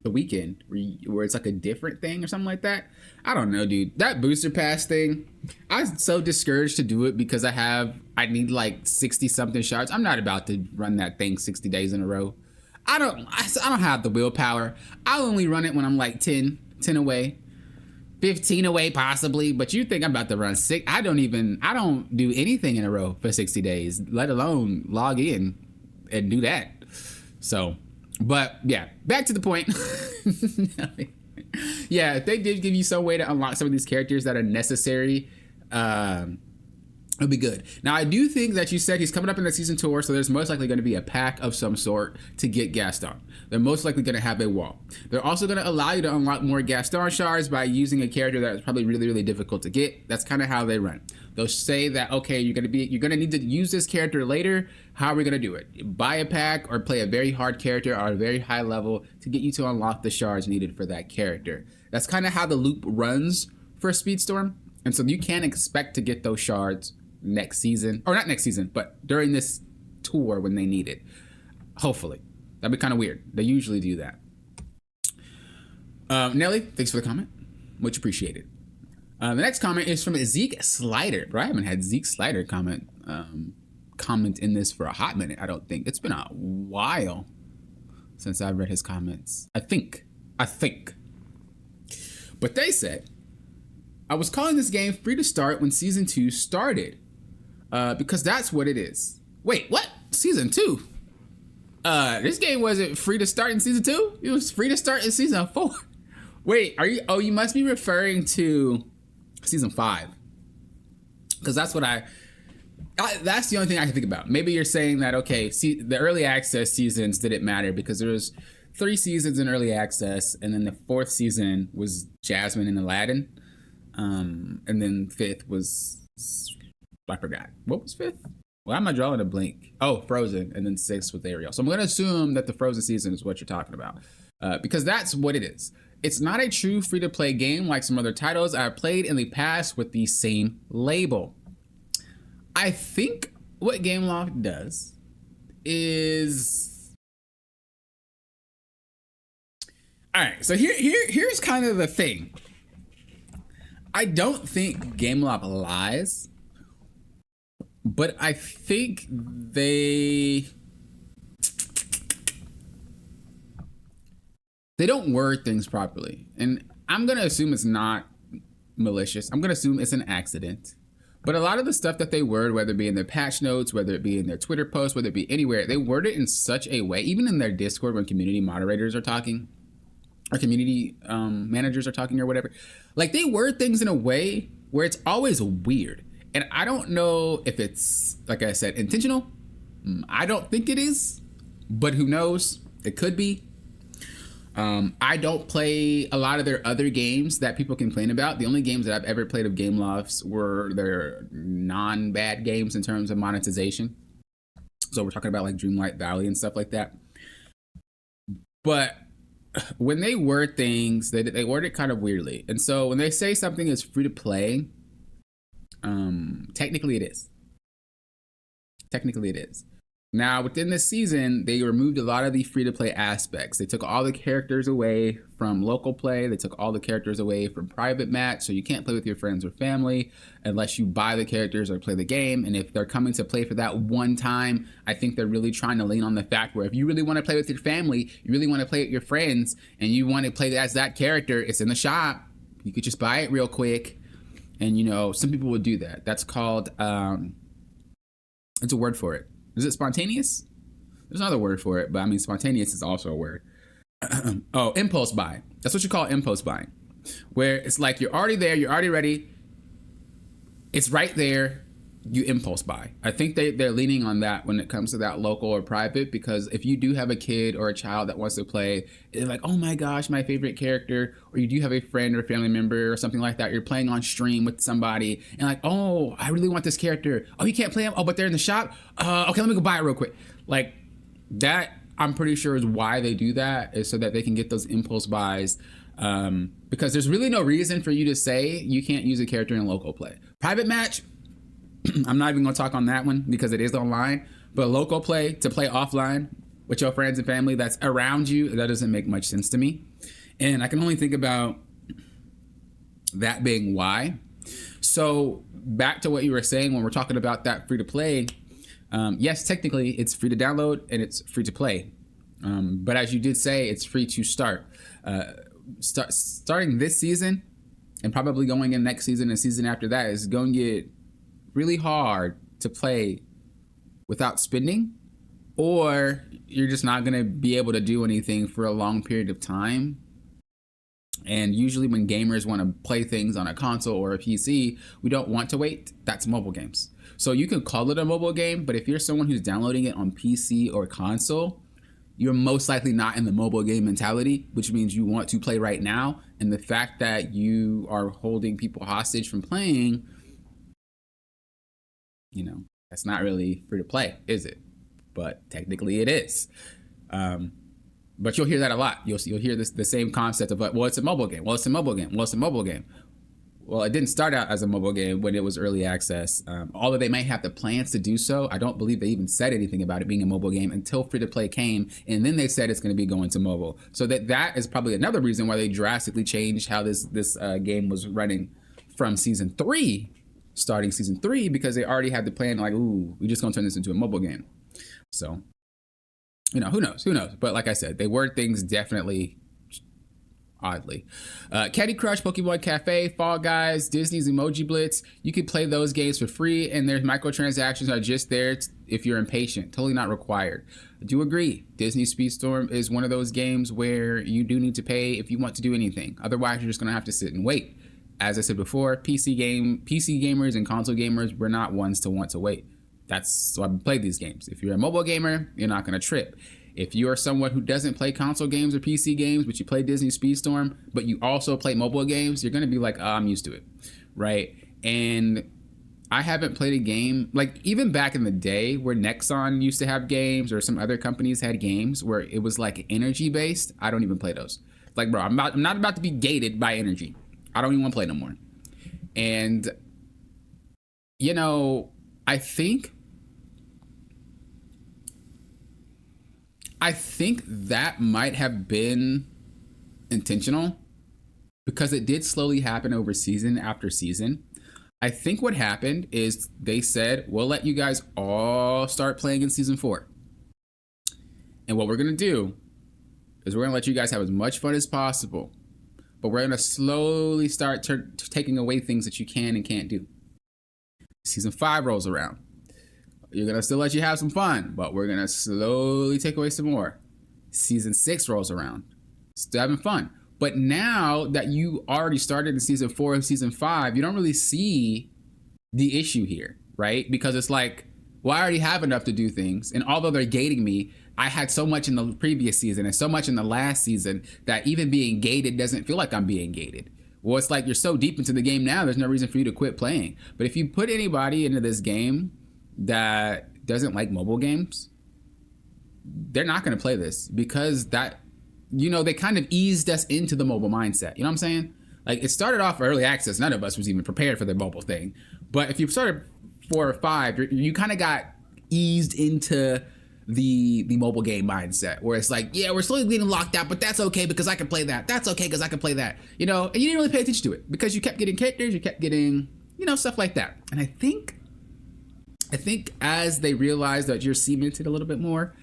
the weekend where it's like a different thing or something like that. I don't know, dude. That booster pass thing, I was so discouraged to do it because I need like 60 something shards. I'm not about to run that thing 60 days in a row. I don't have the willpower. I'll only run it when I'm like 10 away, 15 away possibly. But you think I'm about to run 6? I don't do anything in a row for 60 days, let alone log in and do that. So, but yeah, back to the point. Yeah, if they did give you some way to unlock some of these characters that are necessary, it'll be good. Now, I do think that you said he's coming up in the season tour, so there's most likely going to be a pack of some sort to get Gaston. They're most likely going to have a wall. They're also going to allow you to unlock more Gaston shards by using a character that's probably really, really difficult to get. That's kind of how they run. They'll say that, okay, you're going to need to use this character later. How are we going to do it? Buy a pack or play a very hard character or a very high level to get you to unlock the shards needed for that character. That's kind of how the loop runs for Speedstorm. And so you can't expect to get those shards next season, or not next season, but during this tour when they need it. Hopefully. That'd be kind of weird. They usually do that. Nelly, thanks for the comment. Much appreciated. The next comment is from Zeke Slider. Bro, I haven't had Zeke Slider comment in this for a hot minute, I don't think. It's been a while since I've read his comments. I think. But they said, I was calling this game free to start when season 2 started, because that's what it is. Wait, what? Season 2? This game wasn't free to start in season 2. It was free to start in season 4. Wait, are you? Oh, you must be referring to season 5, because that's what that's the only thing I can think about. Maybe you're saying that, okay, see, the early access seasons didn't matter because there was 3 seasons in early access, and then the 4th season was Jasmine and Aladdin, and then 5th was, I forgot, what was 5th? Why am I drawing a blank? Oh, Frozen, and then 6th with Ariel. So I'm going to assume that the Frozen season is what you're talking about, because that's what it is. It's not a true free-to-play game like some other titles I've played in the past with the same label. I think what Gameloft does is... Alright, so here's kind of the thing. I don't think Gameloft lies, but I think they don't word things properly. And I'm going to assume it's not malicious. I'm going to assume it's an accident. But a lot of the stuff that they word, whether it be in their patch notes, whether it be in their Twitter posts, whether it be anywhere, they word it in such a way, even in their Discord when community moderators are talking, or community managers are talking or whatever. Like, they word things in a way where it's always weird. And I don't know if it's, like I said, intentional. I don't think it is, but who knows? It could be. I don't play a lot of their other games that people complain about. The only games that I've ever played of Gameloft's were their non-bad games in terms of monetization. So we're talking about like Dreamlight Valley and stuff like that. But when they word things, they word it kind of weirdly. And so when they say something is free to play, technically it is. Technically it is. Now, within this season, they removed a lot of the free-to-play aspects. They took all the characters away from local play. They took all the characters away from private match, so you can't play with your friends or family unless you buy the characters or play the game. And if they're coming to play for that one time, I think they're really trying to lean on the fact where if you really want to play with your family, you really want to play with your friends, and you want to play as that character, it's in the shop. You could just buy it real quick. And, you know, some people would do that. That's called, it's a word for it. Is it spontaneous? There's another word for it, but I mean, spontaneous is also a word. Oh, impulse buy. That's what you call impulse buying, where it's like you're already there, you're already ready. It's right there. You impulse buy. I think they're leaning on that when it comes to that local or private, because if you do have a kid or a child that wants to play, they're like, oh my gosh, my favorite character, or you do have a friend or a family member or something like that, you're playing on stream with somebody and like, oh, I really want this character. Oh, you can't play him? Oh, but they're in the shop? Okay, let me go buy it real quick. Like that, I'm pretty sure is why they do that, is so that they can get those impulse buys. Because there's really no reason for you to say you can't use a character in local play. Private match, I'm not even going to talk on that one because it is online, but local play, to play offline with your friends and family that's around you, that doesn't make much sense to me. And I can only think about that being why. So back to what you were saying when we're talking about that free to play, yes, technically it's free to download and it's free to play. But as you did say, it's free to start. Starting this season and probably going in next season and season after that is going to get really hard to play without spending, or you're just not going to be able to do anything for a long period of time. And usually when gamers want to play things on a console or a PC, we don't want to wait. That's mobile games. So you can call it a mobile game, but if you're someone who's downloading it on PC or console, you're most likely not in the mobile game mentality, which means you want to play right now. And the fact that you are holding people hostage from playing, you know, that's not really free to play, is it? But technically it is. But you'll hear that a lot. You'll hear the same concept of, well, it's a mobile game. Well, it's a mobile game. Well, it's a mobile game. Well, it didn't start out as a mobile game when it was early access. Although they might have the plans to do so, I don't believe they even said anything about it being a mobile game until free to play came, and then they said it's going to be going to mobile. So that is probably another reason why they drastically changed how this game was running from season 3. Starting season 3, because they already had the plan, like, ooh, we're just gonna turn this into a mobile game. So, you know, who knows? But like I said, they word things definitely oddly. Candy Crush, Pokemon Cafe, Fall Guys, Disney's Emoji Blitz. You can play those games for free, and their microtransactions are just there if you're impatient. Totally not required. I do agree. Disney Speedstorm is one of those games where you do need to pay if you want to do anything. Otherwise, you're just going to have to sit and wait. As I said before, PC gamers and console gamers, we're not ones to want to wait. That's why we play these games. If you're a mobile gamer, you're not going to trip. If you are someone who doesn't play console games or PC games, but you play Disney Speedstorm, but you also play mobile games, you're going to be like, oh, I'm used to it, right? And I haven't played a game, like even back in the day where Nexon used to have games or some other companies had games where it was like energy based. I don't even play those. Like, bro, I'm not about to be gated by energy. I don't even want to play no more. And, you know, I think that might have been intentional because it did slowly happen over season after season. I think what happened is they said, we'll let you guys all start playing in season 4. And what we're going to do is we're going to let you guys have as much fun as possible. But we're going to slowly start taking away things that you can and can't do. Season 5 rolls around. You're going to still let you have some fun, but we're going to slowly take away some more. Season 6 rolls around. Still having fun. But now that you already started in season 4 and season 5, you don't really see the issue here, right? Because it's like, well, I already have enough to do things. And although they're gating me, I had so much in the previous season and so much in the last season that even being gated doesn't feel like I'm being gated. Well, it's like you're so deep into the game now, there's no reason for you to quit playing. But if you put anybody into this game that doesn't like mobile games, they're not going to play this because that, you know, they kind of eased us into the mobile mindset. You know what I'm saying? Like, it started off early access. None of us was even prepared for the mobile thing. But if you started 4 or 5, you kind of got eased into the mobile game mindset where it's like, yeah, we're slowly getting locked out, but that's okay because I can play that. That's okay because I can play that. You know, and you didn't really pay attention to it because you kept getting characters, you kept getting, you know, stuff like that. And I think as they realize that you're cemented a little bit more,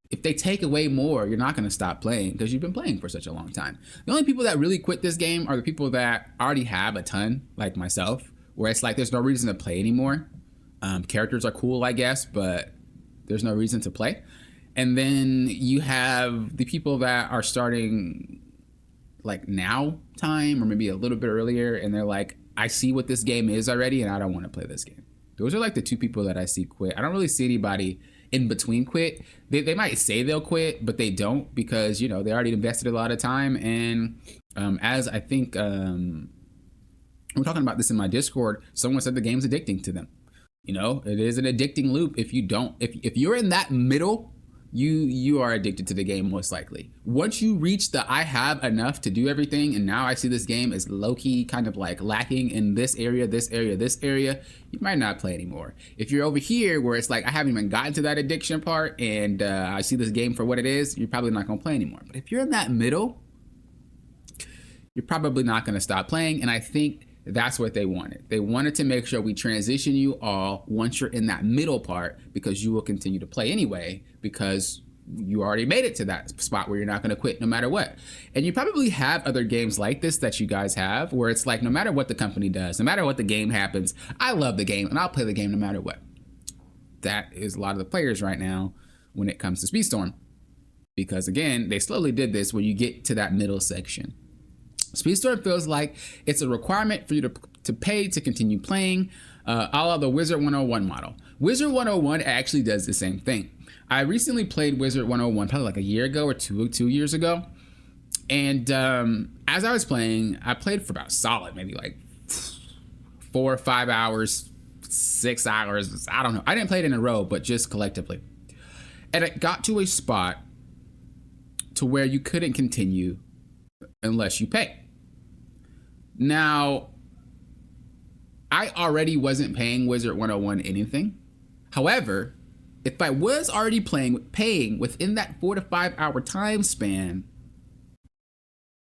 if they take away more, you're not going to stop playing because you've been playing for such a long time. The only people that really quit this game are the people that already have a ton, like myself, where it's like there's no reason to play anymore. Characters are cool, I guess, but there's no reason to play. And then you have the people that are starting like now time or maybe a little bit earlier, and they're like, I see what this game is already and I don't want to play this game. Those are like the 2 people that I see quit. I don't really see anybody in between quit. They might say they'll quit, but they don't because, you know, they already invested a lot of time. And as I think we're talking about this in my Discord, someone said the game's addicting to them. You know, it is an addicting loop. If you're in that middle, you are addicted to the game most likely. Once you reach the I have enough to do everything and now I see this game as low-key kind of like lacking in this area, you might not play anymore. If you're over here where it's like I haven't even gotten to that addiction part and I see this game for what it is, you're probably not going to play anymore. But if you're in that middle, you're probably not going to stop playing. And I think that's what they wanted. They wanted to make sure we transition you all once you're in that middle part because you will continue to play anyway because you already made it to that spot where you're not going to quit no matter what. And you probably have other games like this that you guys have where it's like no matter what the company does, no matter what the game happens, I love the game and I'll play the game no matter what. That is a lot of the players right now when it comes to Speedstorm. Because again, they slowly did this when you get to that middle section. Speedstorm feels like it's a requirement for you to pay to continue playing, a la the Wizard 101 model. Wizard 101 actually does the same thing. I recently played Wizard 101 probably like a year ago or two years ago. And as I was playing, I played for about solid, maybe like 4 or 5 hours, 6 hours. I don't know. I didn't play it in a row, but just collectively. And it got to a spot to where you couldn't continue unless you pay. Now, I already wasn't paying Wizard 101 anything. However, if I was already paying within that 4 to 5 hour time span,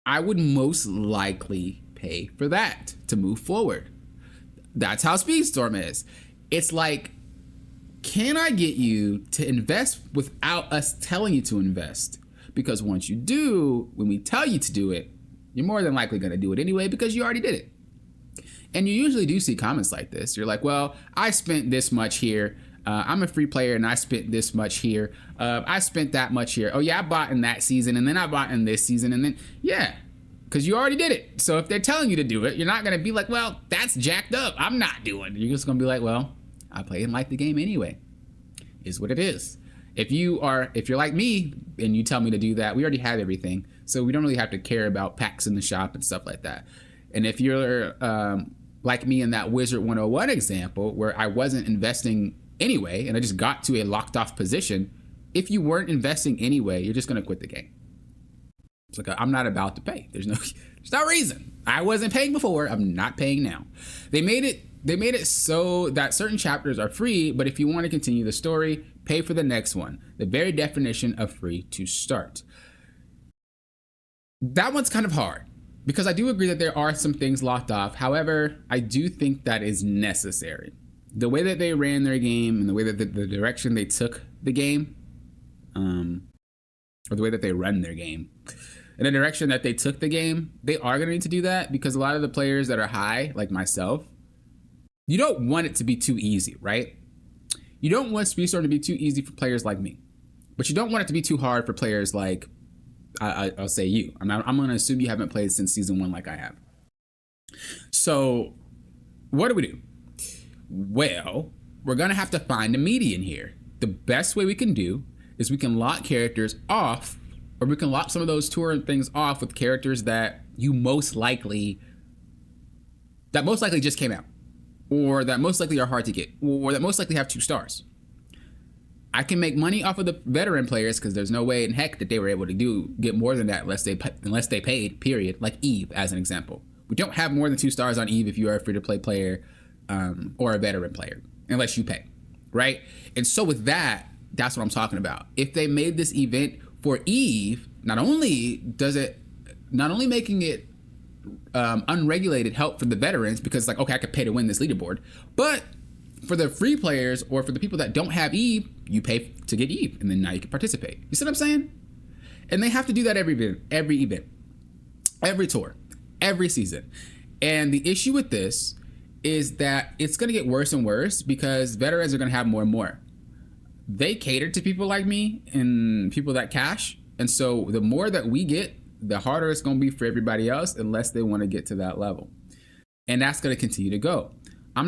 I would most likely pay for that to move forward. That's how Speedstorm is. It's like, can I get you to invest without us telling you to invest? Because once you do, when we tell you to do it, You're more than likely going to do it anyway because you already did it. And you usually do see comments like this. You're like, well, I spent this much here. I'm a free player and I spent this much here. I spent that much here. Oh yeah, I bought in that season and then I bought in this season and then, yeah, because you already did it. So if they're telling you to do it, you're not going to be like, well, that's jacked up. I'm not doing it. You're just going to be like, well, I play and like the game anyway. Is what it is. If you're like me and you tell me to do that, we already have everything. So we don't really have to care about packs in the shop and stuff like that. And if you're like me in that Wizard 101 example where I wasn't investing anyway, and I just got to a locked off position, if you weren't investing anyway, you're just going to quit the game. It's like, I'm not about to pay. There's no reason. I wasn't paying before. I'm not paying now. They made it so that certain chapters are free, but if you want to continue the story, pay for the next one. The very definition of free to start. That one's kind of hard because I do agree that there are some things locked off. However, I do think that is necessary. The way that they ran their game and the way that the direction they took the game, or the way that they run their game, and the direction that they took the game, they are going to need to do that because a lot of the players that are high, like myself, you don't want it to be too easy, right? You don't want Speedstorm to be too easy for players like me, but you don't want it to be too hard for players like, I'll say you. I'm going to assume you haven't played since season 1 like I have. So what do? Well, we're going to have to find a median here. The best way we can do is we can lock characters off, or we can lock some of those tour things off with characters that most likely just came out, or that most likely are hard to get, or that most likely have 2 stars. I can make money off of the veteran players because there's no way in heck that they were able to get more than that unless they paid, period. Like Eve, as an example. We don't have more than 2 stars on Eve if you are a free-to-play player or a veteran player, unless you pay, right? And so with that, that's what I'm talking about. If they made this event for Eve, not only making it unregulated help for the veterans because it's like, okay, I could pay to win this leaderboard, but for the free players or for the people that don't have Eve, you pay to get Eve, and then now you can participate. You see what I'm saying? And they have to do that every event, every tour, every season. And the issue with this is that it's going to get worse and worse because veterans are going to have more and more. They cater to people like me and people that cash. And so the more that we get, the harder it's going to be for everybody else unless they want to get to that level. And that's going to continue to go. I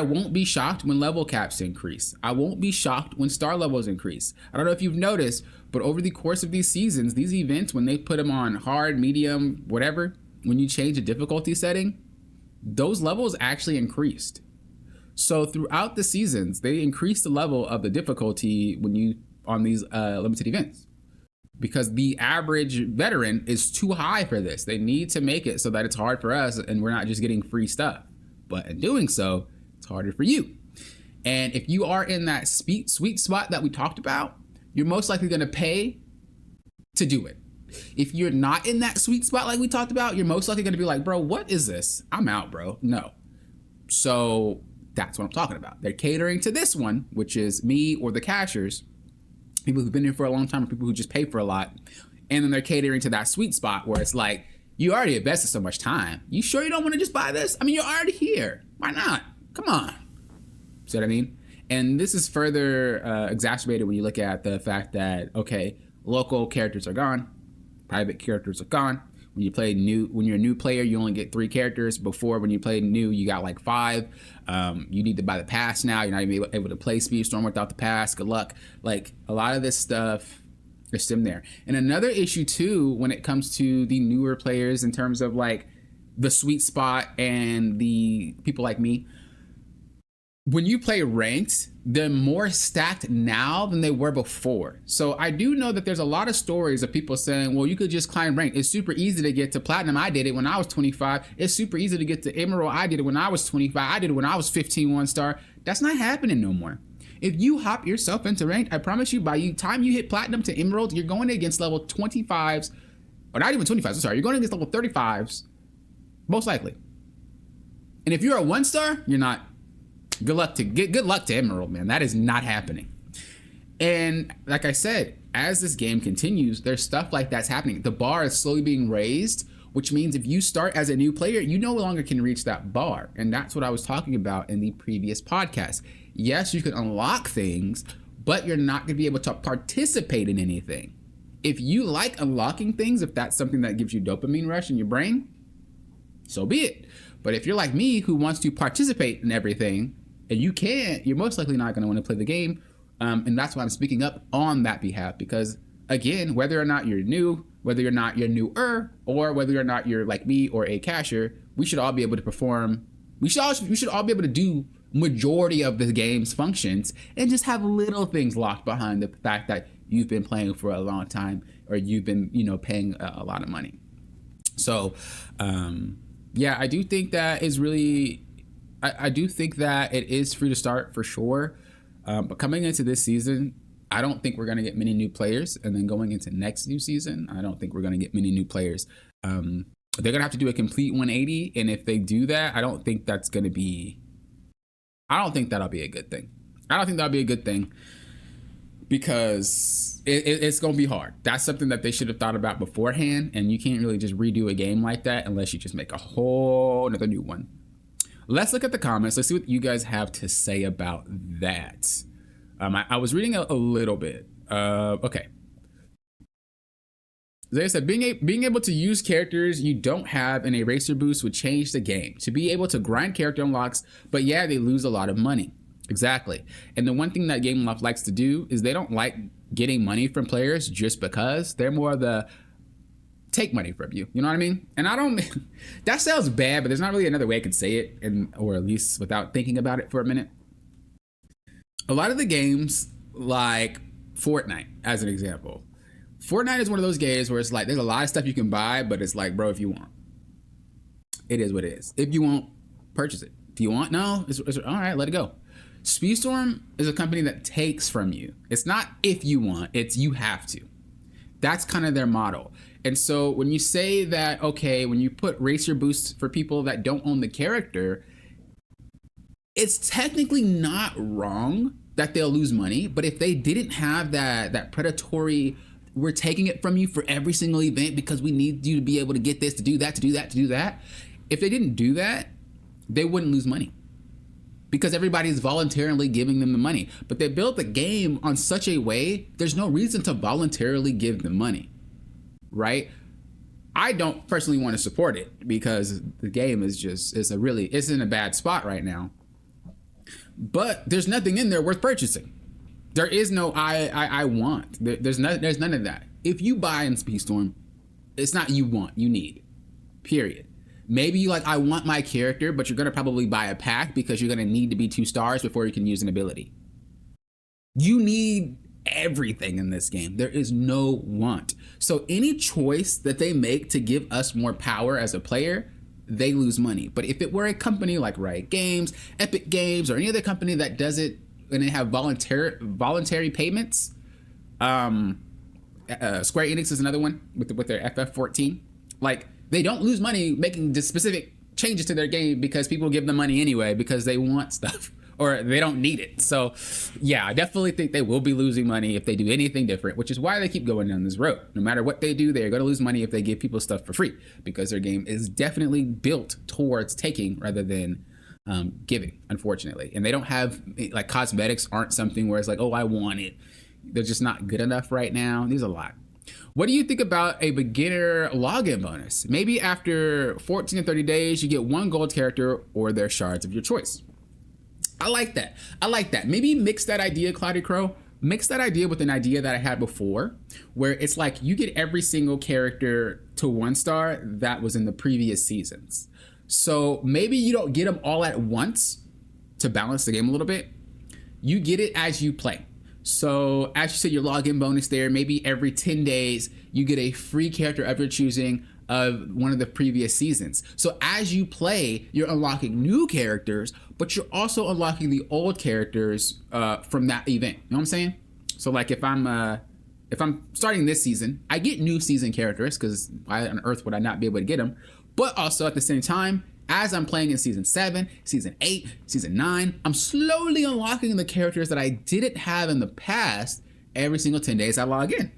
won't be shocked when level caps increase. I won't be shocked when star levels increase. I don't know if you've noticed, but over the course of these seasons, these events, when they put them on hard, medium, whatever, when you change the difficulty setting, those levels actually increased. So throughout the seasons, they increased the level of the difficulty on these limited events because the average veteran is too high for this. They need to make it so that it's hard for us and we're not just getting free stuff. But in doing so, it's harder for you. And if you are in that sweet spot that we talked about, you're most likely going to pay to do it. If you're not in that sweet spot like we talked about, you're most likely going to be like, bro, what is this? I'm out, bro. No. So that's what I'm talking about. They're catering to this one, which is me or the cashers, people who've been here for a long time or people who just pay for a lot. And then they're catering to that sweet spot where it's like, you already invested so much time. You sure you don't want to just buy this? I mean, you're already here. Why not? Come on. See what I mean? And this is further exacerbated when you look at the fact that, okay, local characters are gone. Private characters are gone. When you're a new player, you only get 3 characters. Before, when you played new, you got like 5. You need to buy the pass now. You're not even able to play Speedstorm without the pass. Good luck. Like, a lot of this stuff is still there. And another issue too, when it comes to the newer players in terms of like the sweet spot and the people like me, when you play ranked, they're more stacked now than they were before. So I do know that there's a lot of stories of people saying, well, you could just climb ranked. It's super easy to get to platinum. I did it when I was 25. It's super easy to get to emerald. I did it when I was 25. I did it when I was 15 1-star. That's not happening no more. If you hop yourself into ranked, I promise you, by the time you hit platinum to emerald, you're going against level 25s, or not even 25s, I'm sorry, you're going against level 35s, most likely. And if you're a 1-star, you're not. Good luck to emerald, man. That is not happening. And like I said, as this game continues, there's stuff like that's happening. The bar is slowly being raised, which means if you start as a new player, you no longer can reach that bar. And that's what I was talking about in the previous podcast. Yes, you can unlock things, but you're not going to be able to participate in anything. If you like unlocking things, if that's something that gives you dopamine rush in your brain, so be it. But if you're like me, who wants to participate in everything, and you can't, you're most likely not going to want to play the game. And that's why I'm speaking up on that behalf, because again, whether or not you're new, whether or not you're newer, or whether or not you're like me or a cashier, we should all be able to perform. We should all be able to do majority of the game's functions and just have little things locked behind the fact that you've been playing for a long time, or you've been, paying a lot of money. So, yeah, I do think that is really, I do think that it is free to start for sure. But coming into this season, I don't think we're going to get many new players. And then going into next new season, I don't think we're going to get many new players. They're going to have to do a complete 180. And if they do that, I don't think that'll be a good thing. I don't think that'll be a good thing, because it's going to be hard. That's something that they should have thought about beforehand. And you can't really just redo a game like that unless you just make a whole another new one. Let's look at the comments. Let's see what you guys have to say about that. I was reading a little bit. Okay. They said being able to use characters you don't have in a racer boost would change the game. To be able to grind character unlocks, but yeah, they lose a lot of money. Exactly. And the one thing that Gameloft likes to do is they don't like getting money from players just because. They're more the take money from you. You know what I mean? And that sounds bad, but there's not really another way I could say it, or at least without thinking about it for a minute. A lot of the games, like Fortnite, as an example. Fortnite is one of those games where it's like, there's a lot of stuff you can buy, but it's like, bro, if you want, it is what it is. If you want, purchase it. If you want, no, it's all right, let it go. Speedstorm is a company that takes from you. It's not if you want, it's you have to. That's kind of their model. And so when you say that, okay, when you put racer boosts for people that don't own the character, it's technically not wrong that they'll lose money. But if they didn't have that predatory, we're taking it from you for every single event because we need you to be able to get this, to do that, to do that, to do that. If they didn't do that, they wouldn't lose money, because everybody's voluntarily giving them the money. But they built the game on such a way, there's no reason to voluntarily give them money, right? I don't personally want to support it because the game is it's in a bad spot right now. But there's nothing in there worth purchasing. There is no I want. There's none of that. If you buy in Speedstorm, it's not you want, you need. Period. Maybe you I want my character, but you're going to probably buy a pack because you're going to need to be 2 stars before you can use an ability. You need everything in this game. There is no want. So any choice that they make to give us more power as a player, they lose money. But if it were a company like Riot Games, Epic Games, or any other company that does it and they have voluntary payments, Square Enix is another one with their FF14. They don't lose money making the specific changes to their game because people give them money anyway because they want stuff or they don't need it. So yeah, I definitely think they will be losing money if they do anything different, which is why they keep going down this road. No matter what they do, they're going to lose money if they give people stuff for free, because their game is definitely built towards taking rather than giving, unfortunately. And they don't have cosmetics aren't something where it's like, oh, I want it. They're just not good enough right now. There's a lot. What do you think about a beginner login bonus? Maybe after 14 to 30 days, you get 1 gold character or their shards of your choice. I like that. Maybe mix that idea, Cloudy Crow. Mix that idea with an idea that I had before, where it's like you get every single character to 1 star that was in the previous seasons. So maybe you don't get them all at once to balance the game a little bit. You get it as you play. So as you said, your login bonus there, maybe every 10 days, you get a free character of your choosing of one of the previous seasons. So as you play, you're unlocking new characters, but you're also unlocking the old characters from that event. You know what I'm saying? So if I'm starting this season, I get new season characters because why on earth would I not be able to get them? But also at the same time, as I'm playing in season 7, season 8, season 9, I'm slowly unlocking the characters that I didn't have in the past, every single 10 days I log in.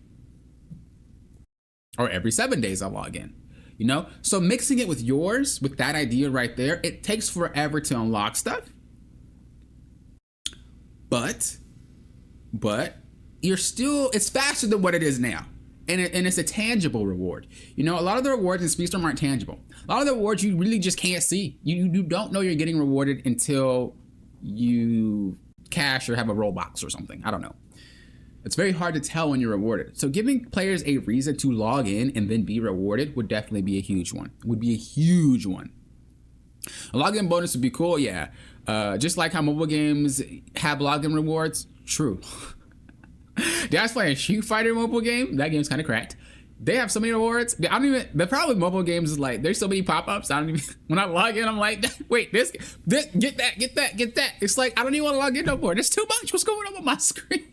Or every 7 days I log in. You know? So mixing it with yours, with that idea right there, it takes forever to unlock stuff. But you're still, it's faster than what it is now. And it's a tangible reward. You know, a lot of the rewards in Speedstorm aren't tangible. A lot of the rewards you really just can't see. You don't know you're getting rewarded until you cash or have a roll box or something. I don't know. It's very hard to tell when you're rewarded. So giving players a reason to log in and then be rewarded would definitely be a huge one. Would be a huge one. A login bonus would be cool, yeah. Just like how mobile games have login rewards, true. I was playing a Shoot Fighter mobile game. That game's kind of cracked. They have so many rewards. I don't even. The problem with mobile games is like there's so many pop-ups. I don't even. When I log in, I'm like, wait, this, get that. It's like I don't even want to log in no more. There's too much. What's going on with my screen?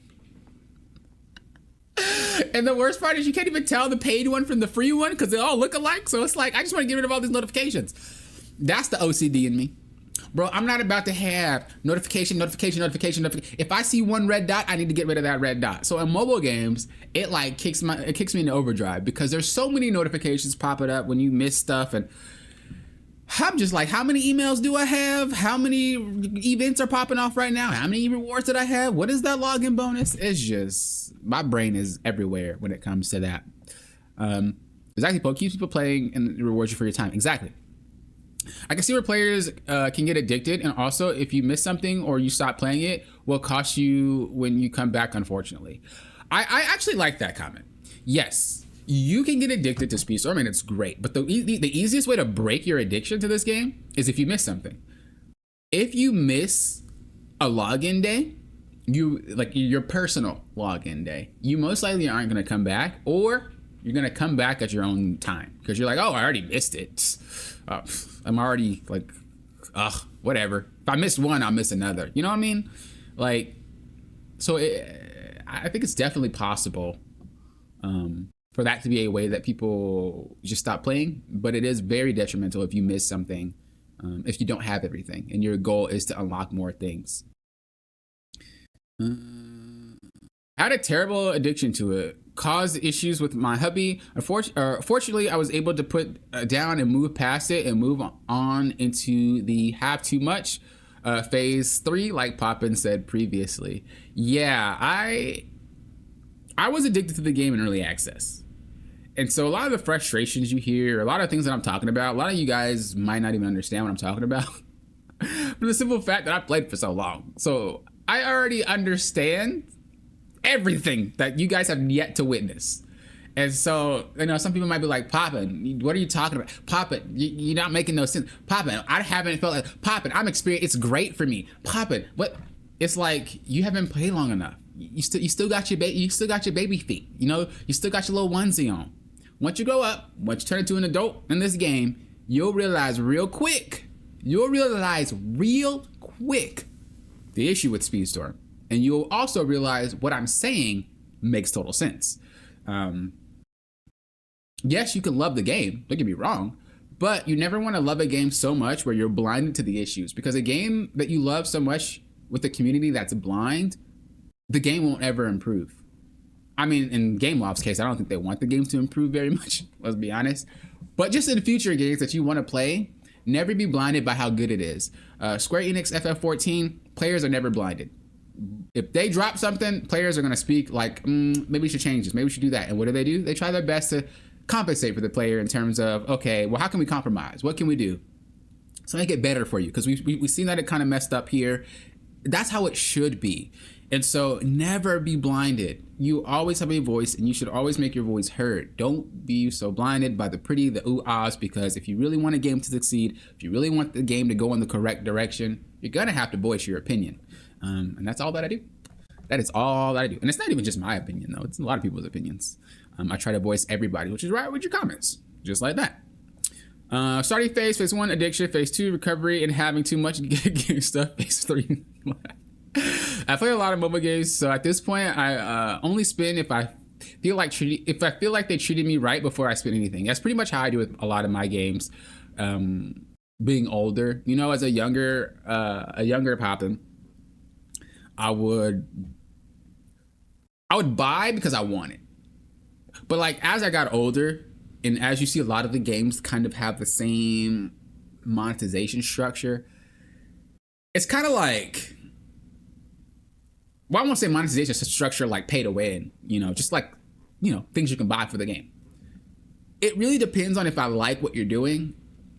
And the worst part is you can't even tell the paid one from the free one because they all look alike. So it's like I just want to get rid of all these notifications. That's the OCD in me. Bro, I'm not about to have notification. If I see one red dot, I need to get rid of that red dot. So in mobile games, it like kicks me into overdrive because there's so many notifications popping up when you miss stuff, and I'm just like, how many emails do I have? How many events are popping off right now? How many rewards did I have? What is that login bonus? It's just, my brain is everywhere when it comes to that. Exactly, Poe keeps people playing and rewards you for your time. Exactly. I can see where players can get addicted, and also if you miss something or you stop playing it, will cost you when you come back, unfortunately. I actually like that comment. Yes, you can get addicted to Speedstorm, and it's great, but the easiest way to break your addiction to this game is if you miss something. If you miss a login day, your personal login day, you most likely aren't going to come back, or you're going to come back at your own time because you're like, oh, I already missed it. I'm already like, whatever. If I missed one, I'll miss another. You know what I mean? Like, so I think it's definitely possible for that to be a way that people just stop playing. But it is very detrimental if you miss something, if you don't have everything and your goal is to unlock more things. I had a terrible addiction to it. Caused issues with my hubby. Fortunately, I was able to put down and move past it and move on into the have too much phase 3, like Poppin said previously. Yeah, I was addicted to the game in early access. And so a lot of the frustrations you hear, a lot of things that I'm talking about, a lot of you guys might not even understand what I'm talking about. For the simple fact that I played for so long. So I already understand everything that you guys have yet to witness. And so, you know, some people might be like, Poppin, what are you talking about? Poppin, you're not making no sense. Poppin, I haven't felt like, Poppin, I'm experienced, it's great for me. Poppin, what? It's like, you haven't played long enough. You still got your baby feet. You know, you still got your little onesie on. Once you grow up, once you turn into an adult in this game, you'll realize real quick the issue with Speedstorm. And you'll also realize what I'm saying makes total sense. Yes, you can love the game, don't get me wrong, but you never want to love a game so much where you're blinded to the issues, because a game that you love so much with a community that's blind, the game won't ever improve. I mean, in Gameloft's case, I don't think they want the game to improve very much, let's be honest. But just in future games that you want to play, never be blinded by how good it is. Square Enix FF14, players are never blinded. If they drop something, players are going to speak like, maybe we should change this, maybe we should do that. And what do? They try their best to compensate for the player in terms of, okay, well, how can we compromise? What can we do to make it better for you? Because we've seen that it kind of messed up here. That's how it should be. And so never be blinded. You always have a voice, and you should always make your voice heard. Don't be so blinded by the pretty, the ooh-ahs, because if you really want a game to succeed, if you really want the game to go in the correct direction, you're going to have to voice your opinion. And that's all that I do. That is all that I do. And it's not even just my opinion, though. It's a lot of people's opinions. I try to voice everybody, which is right with your comments. Just like that. Starting phase 1, addiction. Phase 2, recovery and having too much game stuff. Phase 3. I play a lot of mobile games, so at this point, I only spin if I feel like they treated me right before I spin anything. That's pretty much how I do with a lot of my games. Being older, you know, as a younger Poppin, I would I would buy because I want it. But like as I got older, and as you see, a lot of the games kind of have the same monetization structure. It's kind of like, well, I won't say monetization structure like pay to win, just like, things you can buy for the game. It really depends on if I like what you're doing,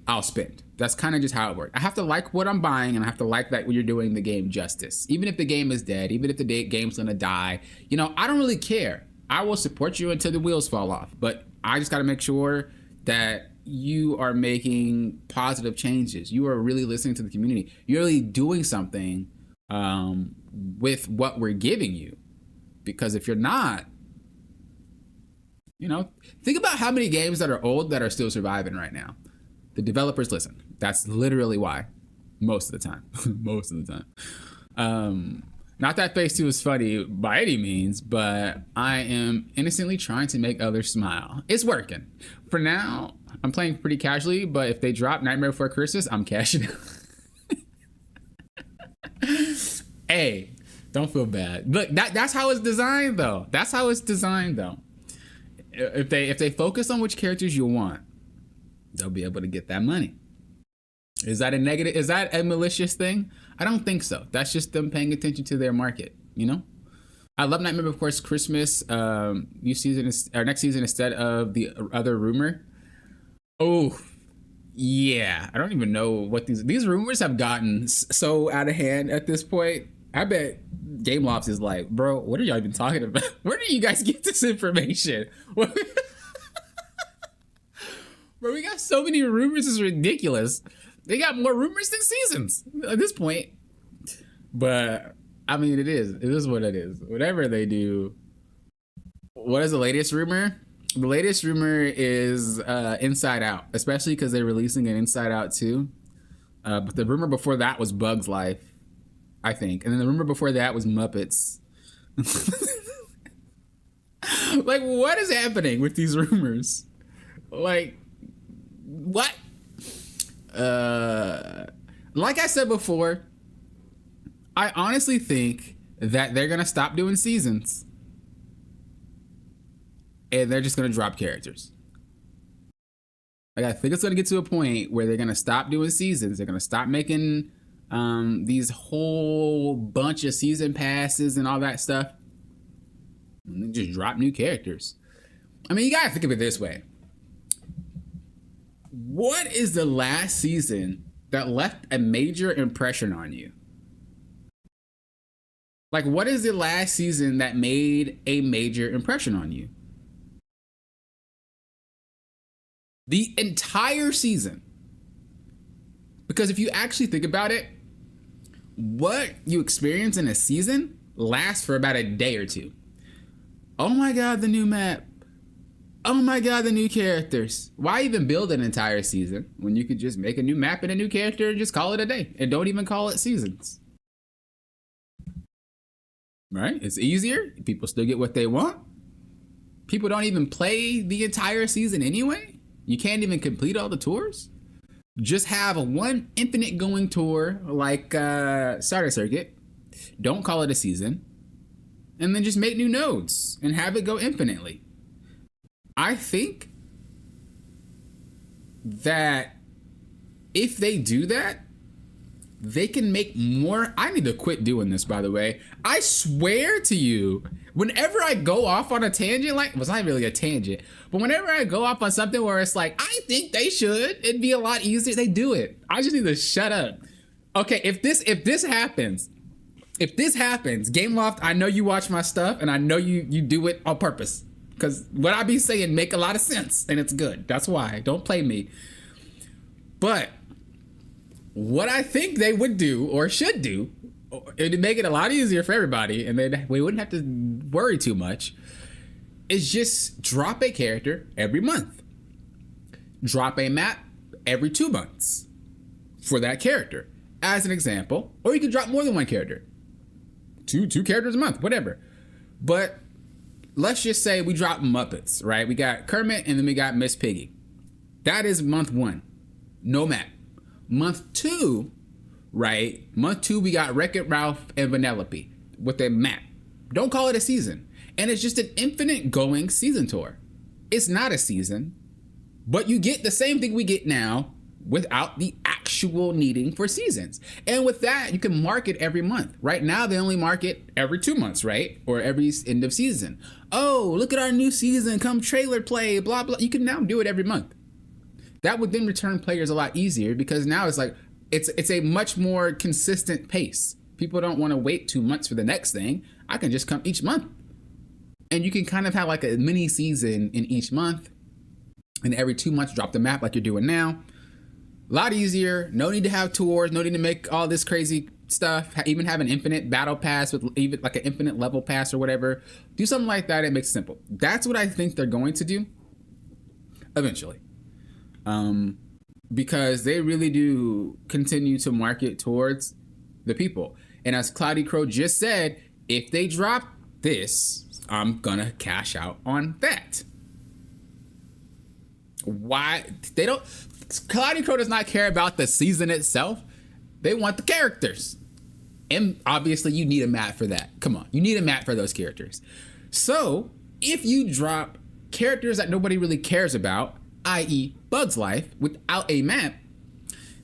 I'll spend. That's kind of just how it works. I have to like what I'm buying, and I have to like that when you're doing the game justice. Even if the game is dead, even if the game's gonna die, I don't really care. I will support you until the wheels fall off. But I just gotta make sure that you are making positive changes. You are really listening to the community. You're really doing something with what we're giving you. Because if you're not, think about how many games that are old that are still surviving right now. The developers listen. That's literally why. Most of the time. Most of the time. Not that Phase 2 is funny by any means, but I am innocently trying to make others smile. It's working. For now, I'm playing pretty casually, but if they drop Nightmare Before Christmas, I'm cashing out. Hey, don't feel bad. Look, that's how it's designed, though. That's how it's designed, though. If they focus on which characters you want, they'll be able to get that money. Is that a negative? Is that a malicious thing? I don't think so. That's just them paying attention to their market. I love Nightmare Before Christmas. Next season instead of the other rumor. Oh, yeah. I don't even know what these rumors have gotten so out of hand at this point. I bet Gameloft is like, bro, what are y'all even talking about? Where do you guys get this information? Bro, we got so many rumors, it's ridiculous. They got more rumors than seasons at this point. But, I mean, it is what it is. Whatever they do. What is the latest rumor? The latest rumor is Inside Out, especially because they're releasing an Inside Out 2. But the rumor before that was Bug's Life, I think. And then the rumor before that was Muppets. Like, what is happening with these rumors? Like, what? Like I said before, I honestly think that they're gonna stop doing seasons and they're just gonna drop characters. Like, I think it's gonna get to a point where they're gonna stop doing seasons. They're gonna stop making these whole bunch of season passes and all that stuff, and then just drop new characters. I mean, you gotta think of it this way. What is the last season that left a major impression on you? Like, what is the last season that made a major impression on you? The entire season. Because if you actually think about it, what you experience in a season lasts for about a day or two. Oh my God, the new map. Oh my God, the new characters. Why even build an entire season when you could just make a new map and a new character and just call it a day and don't even call it seasons? Right? It's easier. People still get what they want. People don't even play the entire season anyway. You can't even complete all the tours. Just have a one infinite going tour like Starter Circuit. Don't call it a season. And then just make new nodes and have it go infinitely. I think that if they do that, they can make more. I need to quit doing this, by the way. I swear to you, whenever I go off on a tangent, like, well, it's not really a tangent, but whenever I go off on something where it's like, I think they should, it'd be a lot easier, they do it. I just need to shut up. Okay, if this happens, Gameloft, I know you watch my stuff, and I know you do it on purpose. Because what I be saying make a lot of sense, and it's good. That's why. Don't play me. But what I think they would do or should do, it'd make it a lot easier for everybody, and then we wouldn't have to worry too much, is just drop a character every month. Drop a map every 2 months for that character, as an example. Or you can drop more than one character. Two characters a month, whatever. But let's just say we drop Muppets, right? We got Kermit and then we got Miss Piggy. That is month 1. No map. Month 2, right? Month 2, we got Wreck-It Ralph and Vanellope with a map. Don't call it a season. And it's just an infinite going season tour. It's not a season, but you get the same thing we get now without the actual needing for seasons. And with that, you can market every month. Right now, they only market every 2 months, right? Or every end of season. Oh, look at our new season, come trailer play, blah, blah. You can now do it every month. That would then return players a lot easier because now it's like, it's a much more consistent pace. People don't want to wait 2 months for the next thing. I can just come each month. And you can kind of have like a mini season in each month. And every 2 months, drop the map like you're doing now. A lot easier. No need to have tours. No need to make all this crazy stuff. Even have an infinite battle pass with even like an infinite level pass or whatever. Do something like that. It makes it simple. That's what I think they're going to do eventually. Because they really do continue to market towards the people. And as Cloudy Crow just said, if they drop this, I'm gonna cash out on that. Why? They don't. Cloudy Crow does not care about the season itself. They want the characters. And obviously you need a map for that. Come on, you need a map for those characters. So if you drop characters that nobody really cares about, i.e. Bug's Life, without a map,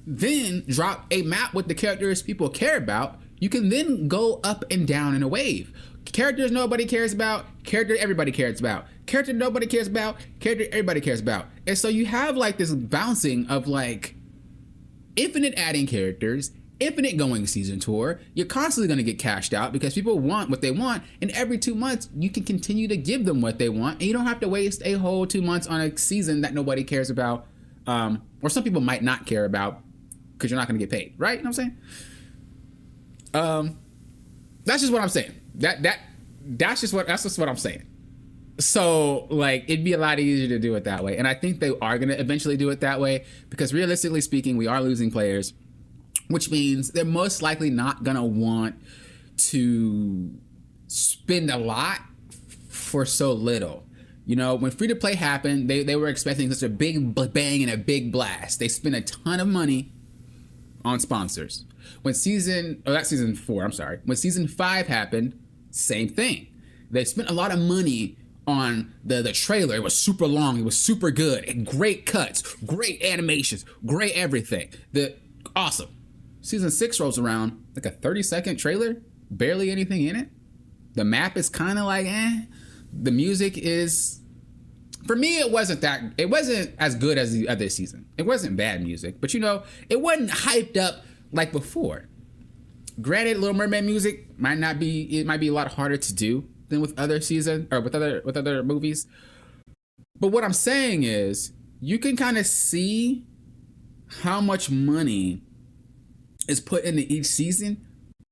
then drop a map with the characters people care about, you can then go up and down in a wave. Characters nobody cares about, character everybody cares about. Character nobody cares about, character everybody cares about. And so you have like this bouncing of like infinite adding characters, infinite going season tour. You're constantly going to get cashed out because people want what they want. And every 2 months, you can continue to give them what they want. And you don't have to waste a whole 2 months on a season that nobody cares about. Or some people might not care about because you're not going to get paid. Right? You know what I'm saying? That's just what I'm saying. That's just what I'm saying. So like it'd be a lot easier to do it that way. And I think they are going to eventually do it that way because realistically speaking, we are losing players, which means they're most likely not going to want to spend a lot for so little. You know, when free to play happened, they were expecting such a big bang and a big blast. They spent a ton of money on sponsors. When season 5 happened, same thing. They spent a lot of money on the trailer. It was super long. It was super good. And great cuts, great animations, great everything. Awesome. Season 6 rolls around, like a 30-second trailer, barely anything in it. The map is kind of like, The music is, for me, it wasn't as good as the other season. It wasn't bad music, but you know, it wasn't hyped up like before. Granted, Little Mermaid music might be a lot harder to do than with other season or with other movies. But what I'm saying is you can kind of see how much money is put into each season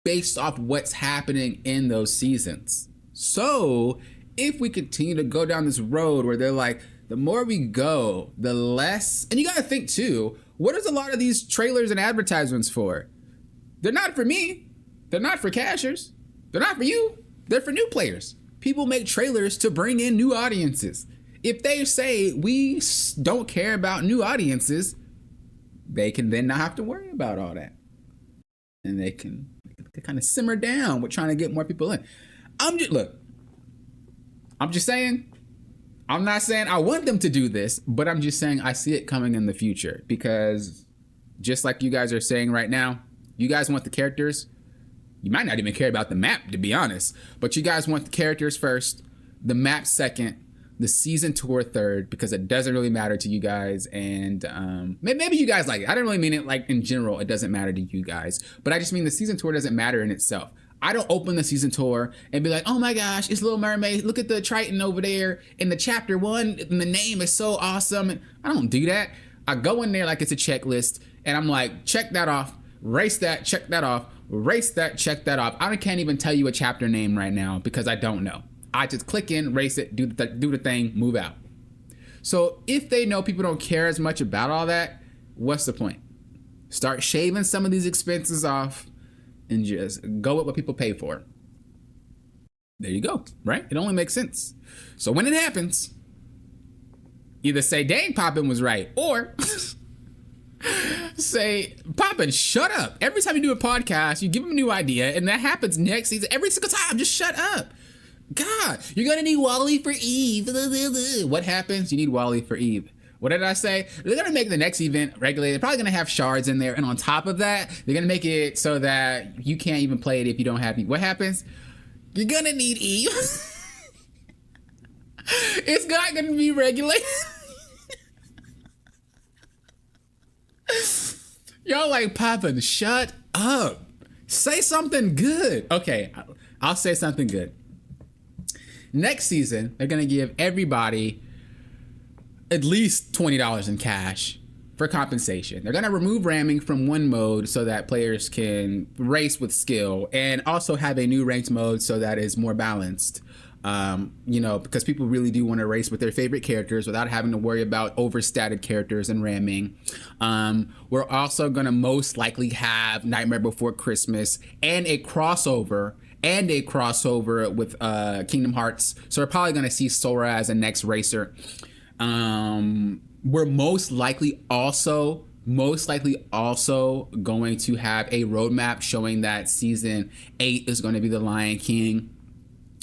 based off what's happening in those seasons. So if we continue to go down this road where they're like, the more we go, the less, and you got to think too, what is a lot of these trailers and advertisements for? They're not for me. They're not for cashers. They're not for you. They're for new players. People make trailers to bring in new audiences. If they say we don't care about new audiences, they can then not have to worry about all that. And they can kind of simmer down with trying to get more people in. I'm just saying, I'm not saying I want them to do this, but I'm just saying I see it coming in the future because just like you guys are saying right now, you guys want the characters. You might not even care about the map, to be honest, but you guys want the characters first, the map second, the season tour third, because it doesn't really matter to you guys. And maybe you guys like it. I don't really mean it like in general, it doesn't matter to you guys, but I just mean the season tour doesn't matter in itself. I don't open the season tour and be like, oh my gosh, it's Little Mermaid. Look at the Triton over there in the chapter 1. And the name is so awesome. I don't do that. I go in there like it's a checklist and I'm like, check that off, race that, check that off, race that, check that off. I can't even tell you a chapter name right now because I don't know. I just click in, race it, do the thing, move out. So if they know people don't care as much about all that, what's the point? Start shaving some of these expenses off and just go with what people pay for. There you go, right? It only makes sense. So when it happens, either say, dang, Poppin was right, or say, Poppin, shut up. Every time you do a podcast, you give them a new idea, and that happens next season. Every single time, just shut up. God, you're gonna need Wally for Eve. What happens? You need Wally for Eve. What did I say? They're gonna make the next event regulated. They're probably gonna have shards in there, and on top of that, they're gonna make it so that you can't even play it if you don't have Eve. What happens? You're gonna need Eve. It's not gonna be regulated. Y'all like, Poppin, shut up. Say something good. Okay, I'll say something good. Next season, they're going to give everybody at least $20 in cash for compensation. They're going to remove ramming from one mode so that players can race with skill, and also have a new ranked mode so that is more balanced. Because people really do want to race with their favorite characters without having to worry about overstated characters and ramming. We're also going to most likely have Nightmare Before Christmas and a crossover with Kingdom Hearts. So we're probably going to see Sora as a next racer. We're most likely also going to have a roadmap showing that season 8 is going to be the Lion King.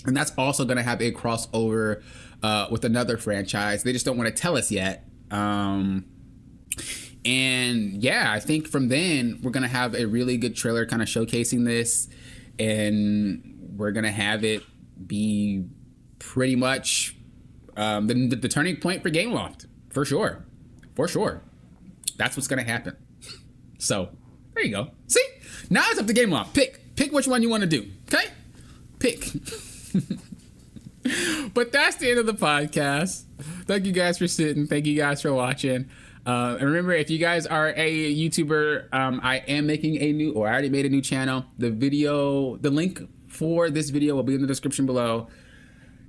And that's also going to have a crossover with another franchise. They just don't want to tell us yet. And yeah, I think from then we're going to have a really good trailer kind of showcasing this. And we're going to have it be pretty much the turning point for Gameloft. For sure. That's what's going to happen. So there you go. See, now it's up to Gameloft. Pick which one you want to do. Okay? Pick. But that's the end of the podcast. Thank you guys for sitting. Thank you guys for watching. And remember, if you guys are a YouTuber, I am making I already made a new channel. The link for this video will be in the description below.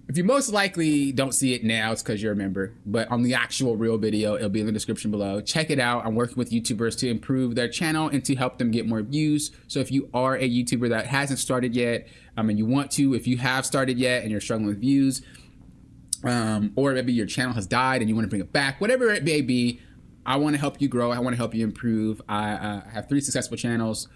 If you most likely don't see it now, it's because you're a member. But on the actual real video, it'll be in the description below. Check it out. I'm working with YouTubers to improve their channel and to help them get more views. So if you are a YouTuber that hasn't started yet, and you want to, if you have started yet and you're struggling with views, or maybe your channel has died and you want to bring it back, whatever it may be, I want to help you grow. I want to help you improve. I have 3 successful channels.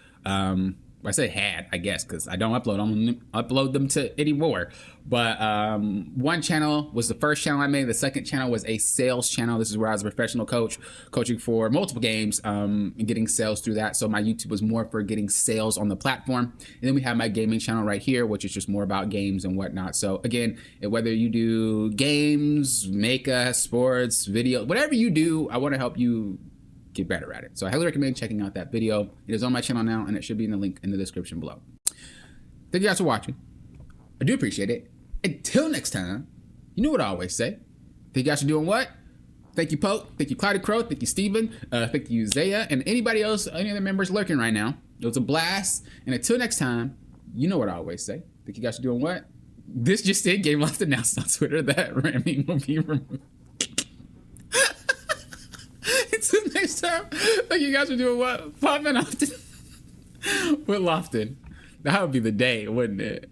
I say had, I guess, because I don't upload them to anymore. But one channel was the first channel I made. The second channel was a sales channel. This is where I was a professional coach, coaching for multiple games and getting sales through that. So my YouTube was more for getting sales on the platform. And then we have my gaming channel right here, which is just more about games and whatnot. So again, whether you do games, makeup, sports, video, whatever you do, I want to help you get better at it. So I highly recommend checking out that video. It is on my channel now, and it should be in the link in the description below. Thank you guys for watching. I do appreciate it. Until next time, you know what I always say. Thank you guys for doing what? Thank you, Poke. Thank you, Cloudy Crow. Thank you, Steven. Thank you, Zaya, and anybody else, any other members lurking right now. It was a blast. And until next time, you know what I always say. Thank you guys for doing what? This just in, Gameloft announced on Twitter that ramming will be removed. Until next time, thank you guys for doing what? Poppin often with Lofton. That would be the day, wouldn't it?